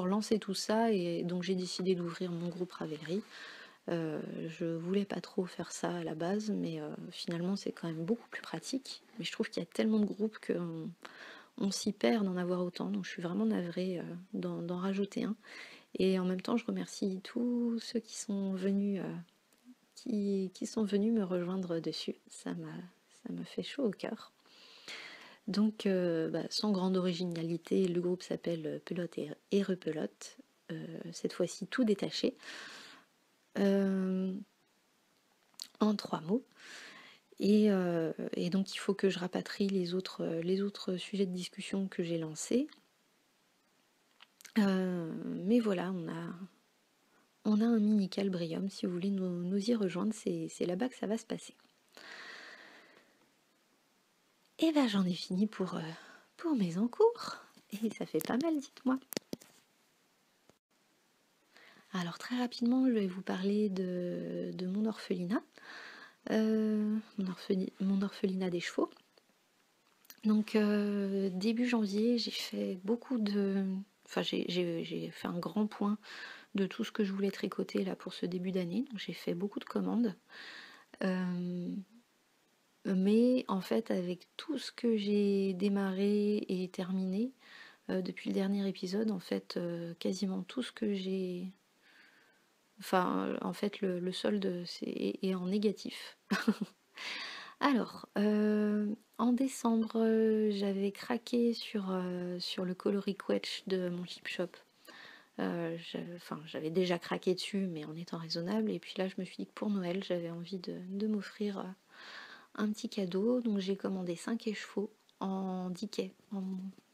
Speaker 1: lancer tout ça. Et donc, j'ai décidé d'ouvrir mon groupe Ravelry. Je voulais pas trop faire ça à la base, mais finalement c'est quand même beaucoup plus pratique. Mais je trouve qu'il y a tellement de groupes qu'on s'y perd d'en avoir autant, donc je suis vraiment navrée d'en rajouter un. Et en même temps, je remercie tous ceux qui sont venus, qui sont venus me rejoindre dessus. Ça m'a fait chaud au cœur. Donc, sans grande originalité, le groupe s'appelle Pelote et Repelote. Cette fois-ci tout détaché. En 3 mots. Et donc il faut que je rapatrie les autres sujets de discussion que j'ai lancés. Mais voilà, on a un mini calbrium. Si vous voulez nous y rejoindre, c'est là-bas que ça va se passer. Et ben j'en ai fini pour mes encours. Et ça fait pas mal, dites-moi. Alors très rapidement, je vais vous parler de mon orphelinat. Mon orphelinat des chevaux. Donc début janvier, j'ai fait j'ai fait un grand point de tout ce que je voulais tricoter là pour ce début d'année. Donc j'ai fait beaucoup de commandes. Mais en fait, avec tout ce que j'ai démarré et terminé depuis le dernier épisode, en fait, quasiment tout ce que j'ai... Enfin, en fait, le solde est en négatif. Alors, en décembre, j'avais craqué sur le coloris quetch de mon Chip Shop. J'avais déjà craqué dessus, mais en étant raisonnable. Et puis là, je me suis dit que pour Noël, j'avais envie de m'offrir un petit cadeau. Donc j'ai commandé 5 écheveaux en 10 quais.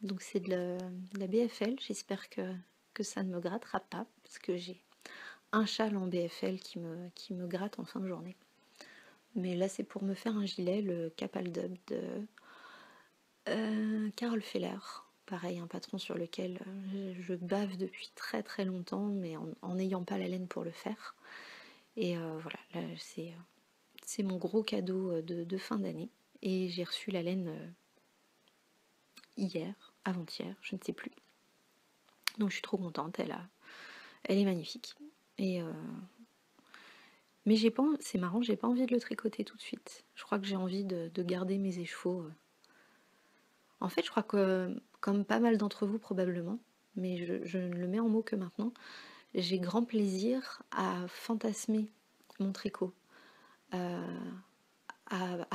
Speaker 1: Donc c'est de la BFL. J'espère que ça ne me grattera pas, parce que j'ai un châle en BFL qui me gratte en fin de journée. Mais là, c'est pour me faire un gilet, le Capal Dub de Carol Feller. Pareil, un patron sur lequel je bave depuis très très longtemps, mais en n'ayant pas la laine pour le faire. Et voilà, là, c'est mon gros cadeau de fin d'année. Et j'ai reçu la laine hier, avant-hier, je ne sais plus. Donc je suis trop contente, elle est magnifique. Et mais c'est marrant, j'ai pas envie de le tricoter tout de suite. Je crois que j'ai envie de garder mes écheveaux. En fait, je crois que, comme pas mal d'entre vous probablement, mais je ne le mets en mots que maintenant, j'ai grand plaisir à fantasmer mon tricot, à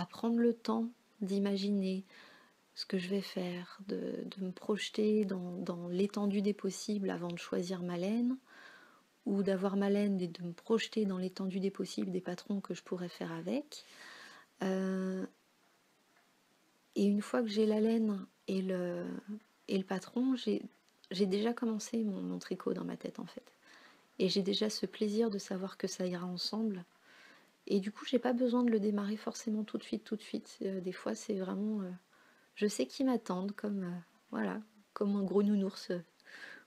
Speaker 1: prendre le temps d'imaginer ce que je vais faire, de me projeter dans l'étendue des possibles avant de choisir ma laine, ou d'avoir ma laine et de me projeter dans l'étendue des possibles des patrons que je pourrais faire avec. Et une fois que j'ai la laine et le patron, j'ai déjà commencé mon tricot dans ma tête en fait. Et j'ai déjà ce plaisir de savoir que ça ira ensemble. Et du coup, j'ai pas besoin de le démarrer forcément tout de suite. Des fois, c'est vraiment... je sais qu'ils m'attendent voilà, comme un gros nounours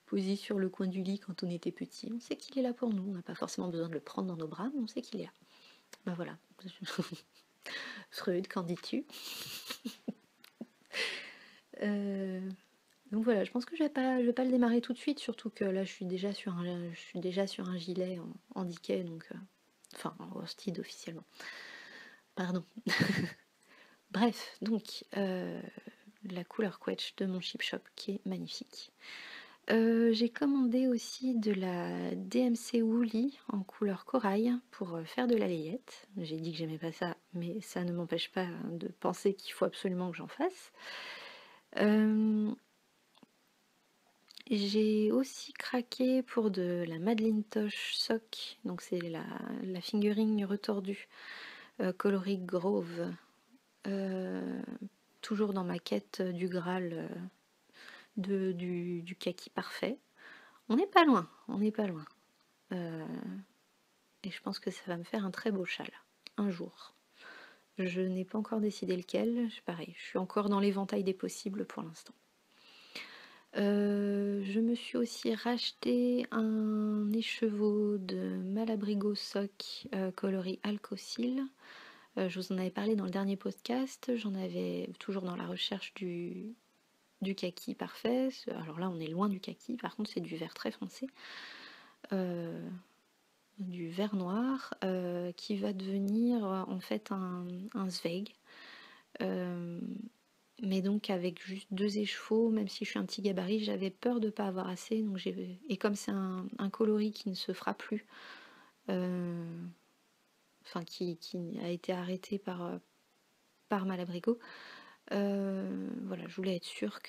Speaker 1: posé sur le coin du lit quand on était petit. On sait qu'il est là pour nous, on n'a pas forcément besoin de le prendre dans nos bras, mais on sait qu'il est là. Ben voilà. Freud, qu'en dis-tu? Donc voilà, je pense que je vais pas le démarrer tout de suite, surtout que là je suis déjà sur un gilet en Dickey, donc enfin en Worsted officiellement. Pardon. Bref, donc la couleur Quetch de mon Chip Shop qui est magnifique. J'ai commandé aussi de la DMC Woolly en couleur corail pour faire de la layette. J'ai dit que j'aimais pas ça, mais ça ne m'empêche pas de penser qu'il faut absolument que j'en fasse. J'ai aussi craqué pour de la Madeline Tosh Sock, donc c'est la fingering retordue coloris Grove, toujours dans ma quête du Graal du kaki parfait. On n'est pas loin, on n'est pas loin. Et je pense que ça va me faire un très beau châle, un jour. Je n'ai pas encore décidé lequel, pareil, je suis encore dans l'éventail des possibles pour l'instant. Je me suis aussi racheté un écheveau de Malabrigo Sock coloris Alcocil. Je vous en avais parlé dans le dernier podcast, j'en avais toujours dans la recherche du kaki parfait. Alors là on est loin du kaki, par contre c'est du vert très foncé. Du vert noir qui va devenir en fait un Zweig. Mais donc avec juste 2 écheveaux, même si je suis un petit gabarit, j'avais peur de ne pas avoir assez. Donc et comme c'est un coloris qui ne se fera plus, enfin qui a été arrêté par Malabrigo, voilà, je voulais être sûre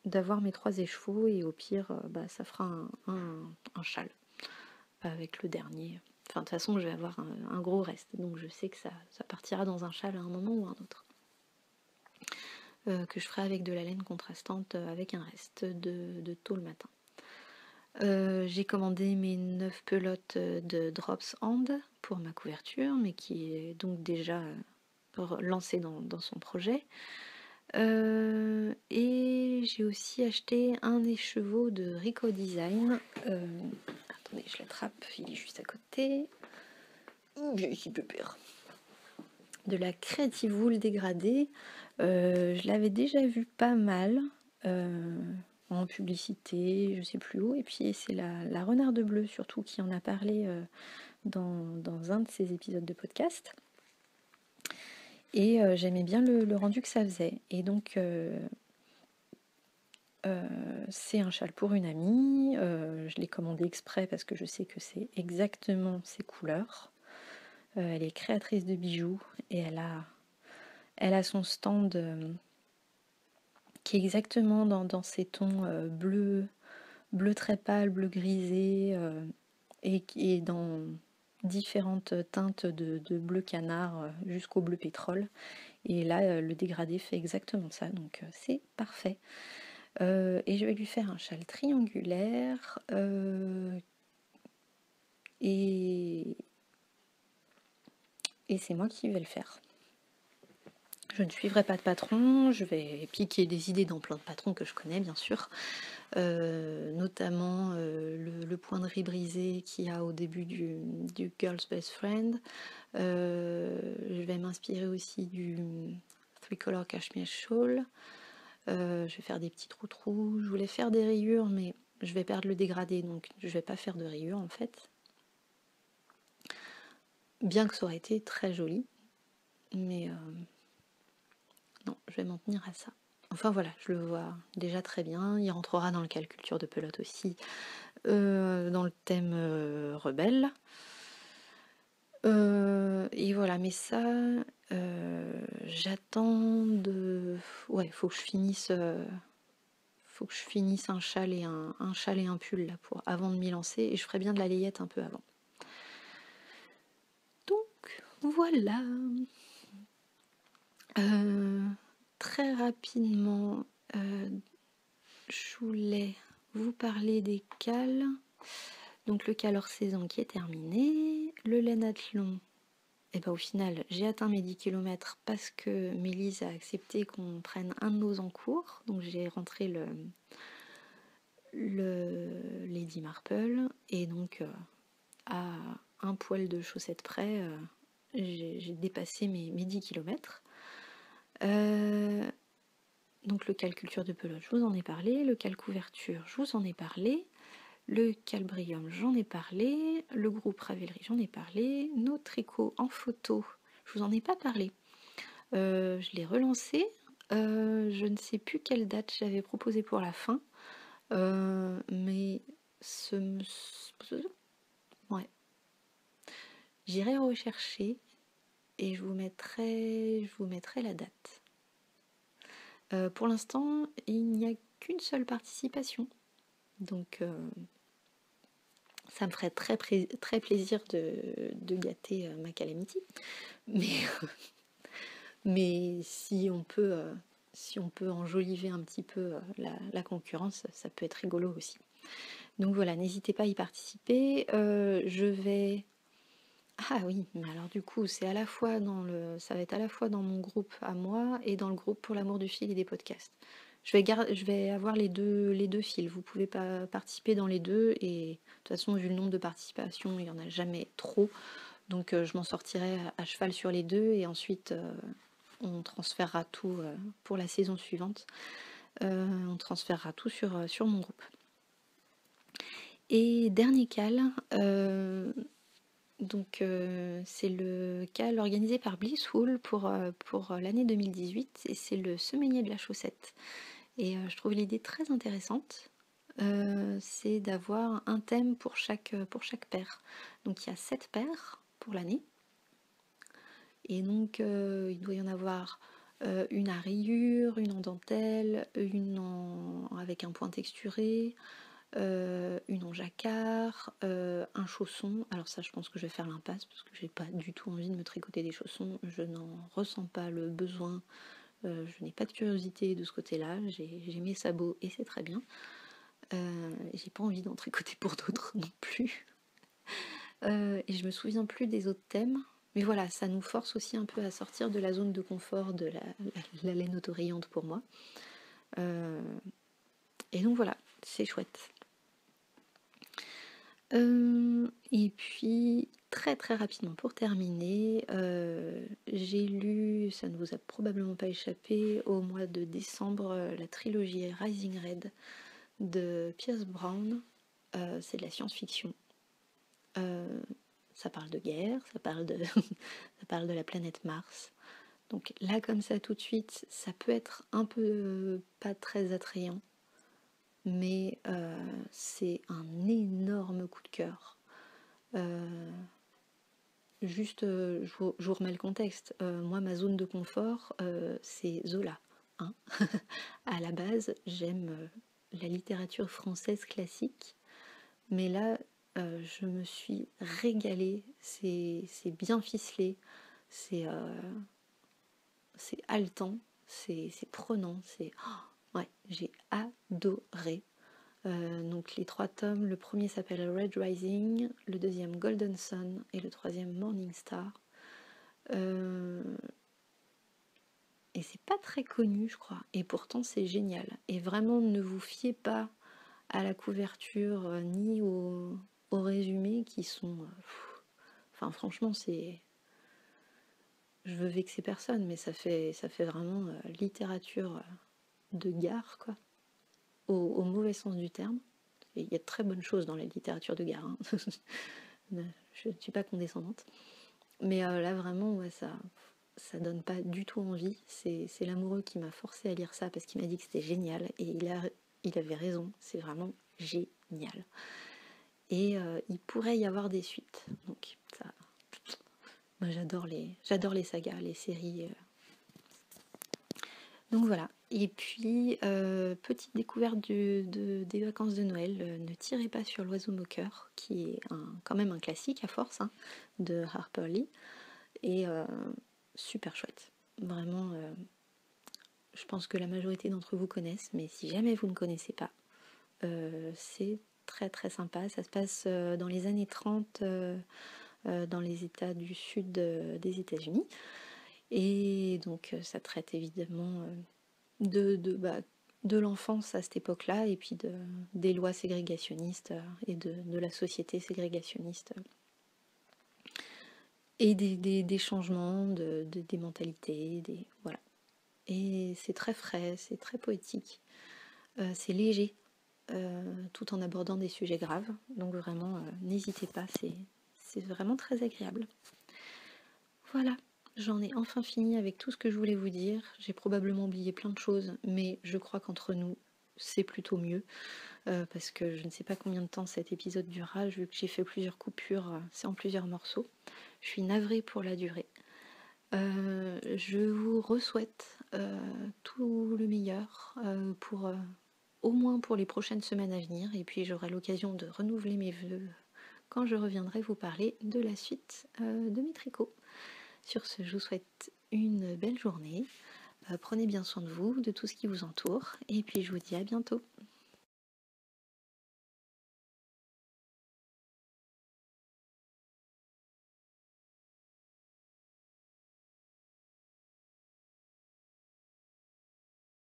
Speaker 1: d'avoir mes 3 écheveaux et au pire, ça fera un châle avec le dernier. Enfin, de toute façon, je vais avoir un gros reste, donc je sais que ça partira dans un châle à un moment ou un autre. Que je ferai avec de la laine contrastante avec un reste de tôt le matin. J'ai commandé mes 9 pelotes de Drops Hand pour ma couverture, mais qui est donc déjà lancée dans son projet. Et j'ai aussi acheté un écheveau de Rico Design. Attendez, je l'attrape, il est juste à côté. J'ai ici peur. De la Creative Wool dégradée. Je l'avais déjà vu pas mal en publicité, je sais plus où. Et puis c'est la Renarde Bleue surtout qui en a parlé dans un de ses épisodes de podcast. Et j'aimais bien le rendu que ça faisait. Et donc c'est un châle pour une amie. Je l'ai commandé exprès parce que je sais que c'est exactement ses couleurs. Elle est créatrice de bijoux et elle a son stand qui est exactement dans ces tons bleu très pâle, bleu grisé et qui est dans différentes teintes de bleu canard jusqu'au bleu pétrole. Et là, le dégradé fait exactement ça, donc c'est parfait. Et je vais lui faire un châle triangulaire et c'est moi qui vais le faire. Je ne suivrai pas de patron, je vais piquer des idées dans plein de patrons que je connais bien sûr, notamment le point de riz brisé qu'il y a au début du Girl's Best Friend. Je vais m'inspirer aussi du Three Color Cashmere Shawl. Je vais faire des petits trous. Je voulais faire des rayures, mais je vais perdre le dégradé, donc je vais pas faire de rayures en fait. Bien que ça aurait été très joli, mais non, je vais m'en tenir à ça. Enfin voilà, je le vois déjà très bien. Il rentrera dans le calculture de pelote aussi, dans le thème rebelle. Et voilà, mais ça, j'attends de... Ouais, faut que je finisse un châle et un pull là avant de m'y lancer, et je ferai bien de la layette un peu avant. Donc voilà. Très rapidement, je voulais vous parler des cales. Donc le cal hors saison qui est terminé, le laine athlon et ben, au final, j'ai atteint mes 10 km parce que Mélise a accepté qu'on prenne un de nos en cours. Donc j'ai rentré le Lady Marple. Et donc, à un poil de chaussette près, j'ai dépassé mes 10 km. Donc le cal culture de pelote, je vous en ai parlé. Le cal couverture, je vous en ai parlé. Le calbrium, j'en ai parlé. Le groupe Ravelry, j'en ai parlé. Nos tricots en photo, je vous en ai pas parlé. Je l'ai relancé. Je ne sais plus quelle date j'avais proposé pour la fin. Mais ouais. J'irai rechercher et je vous mettrai la date. Pour l'instant, il n'y a qu'une seule participation. Donc ça me ferait très plaisir de gâter ma Calamity. Mais si on peut enjoliver un petit peu la concurrence, ça peut être rigolo aussi. Donc voilà, n'hésitez pas à y participer. Je vais... Ah oui, mais alors du coup, ça va être à la fois dans mon groupe à moi et dans le groupe pour l'amour du fil et des podcasts. Je vais avoir les deux fils. Vous pouvez pas participer dans les deux et de toute façon, vu le nombre de participations, il n'y en a jamais trop. Donc je m'en sortirai à cheval sur les deux et ensuite on transférera tout pour la saison suivante. On transférera tout sur mon groupe. Et dernier cal, donc c'est le cal organisé par Blissful pour l'année 2018 et c'est le semainier de la chaussette. Et je trouve l'idée très intéressante. C'est d'avoir un thème pour chaque paire. Donc il y a 7 paires pour l'année. Et donc il doit y en avoir une à rayures, une en dentelle, une avec un point texturé, une en jacquard, un chausson. Alors ça, je pense que je vais faire l'impasse parce que j'ai pas du tout envie de me tricoter des chaussons. Je n'en ressens pas le besoin. Je n'ai pas de curiosité de ce côté-là. J'ai mes sabots et c'est très bien. J'ai pas envie d'en tricoter pour d'autres non plus. Et je me souviens plus des autres thèmes. Mais voilà, ça nous force aussi un peu à sortir de la zone de confort de la laine autorayante pour moi. Et donc voilà, c'est chouette. Et puis, très très rapidement pour terminer, j'ai lu, ça ne vous a probablement pas échappé, au mois de décembre, la trilogie Rising Red de Pierce Brown. C'est de la science-fiction. Ça parle de guerre, ça parle de, ça parle de la planète Mars. Donc là, comme ça, tout de suite, ça peut être un peu pas très attrayant, mais c'est un énorme coup de cœur. Juste, je vous remets le contexte. Moi, ma zone de confort, c'est Zola. Hein. À la base, j'aime la littérature française classique, mais là, je me suis régalée. C'est bien ficelé, c'est haletant, c'est prenant. Ouais, j'ai adoré. Donc les 3 tomes, le premier s'appelle Red Rising, le deuxième Golden Sun et le troisième Morning Star. Et c'est pas très connu, je crois, et pourtant c'est génial. Et vraiment, ne vous fiez pas à la couverture ni au résumé qui sont... Enfin franchement, c'est... Je veux vexer personne, mais ça fait vraiment littérature de gare, quoi, au mauvais sens du terme. Il y a de très bonnes choses dans la littérature de gare, hein. Je ne suis pas condescendante. Mais là, vraiment, ouais, ça donne pas du tout envie. C'est l'amoureux qui m'a forcé à lire ça parce qu'il m'a dit que c'était génial. Et il avait raison, c'est vraiment génial. Et il pourrait y avoir des suites. Donc, ça... Moi, j'adore les sagas, les séries. Donc voilà. Et puis, petite découverte des vacances de Noël, Ne tirez pas sur l'oiseau moqueur, qui est quand même un classique à force, hein, de Harper Lee. Et super chouette. Vraiment, je pense que la majorité d'entre vous connaissent, mais si jamais vous ne connaissez pas, c'est très très sympa. Ça se passe dans les années 30 dans les États du sud des États-Unis. Et donc ça traite évidemment de l'enfance à cette époque-là, et puis des lois ségrégationnistes et de la société ségrégationniste, et des changements des mentalités, voilà. Et c'est très frais, c'est très poétique, c'est léger, tout en abordant des sujets graves. Donc vraiment, n'hésitez pas, c'est vraiment très agréable. Voilà, j'en ai enfin fini avec tout ce que je voulais vous dire. J'ai probablement oublié plein de choses, mais je crois qu'entre nous, c'est plutôt mieux, parce que je ne sais pas combien de temps cet épisode durera, vu que j'ai fait plusieurs coupures, c'est en plusieurs morceaux. Je suis navrée pour la durée. Je vous re-souhaite tout le meilleur au moins pour les prochaines semaines à venir, et puis j'aurai l'occasion de renouveler mes vœux quand je reviendrai vous parler de la suite de mes tricots. Sur ce, je vous souhaite une belle journée, prenez bien soin de vous, de tout ce qui vous entoure, et puis je vous dis à bientôt.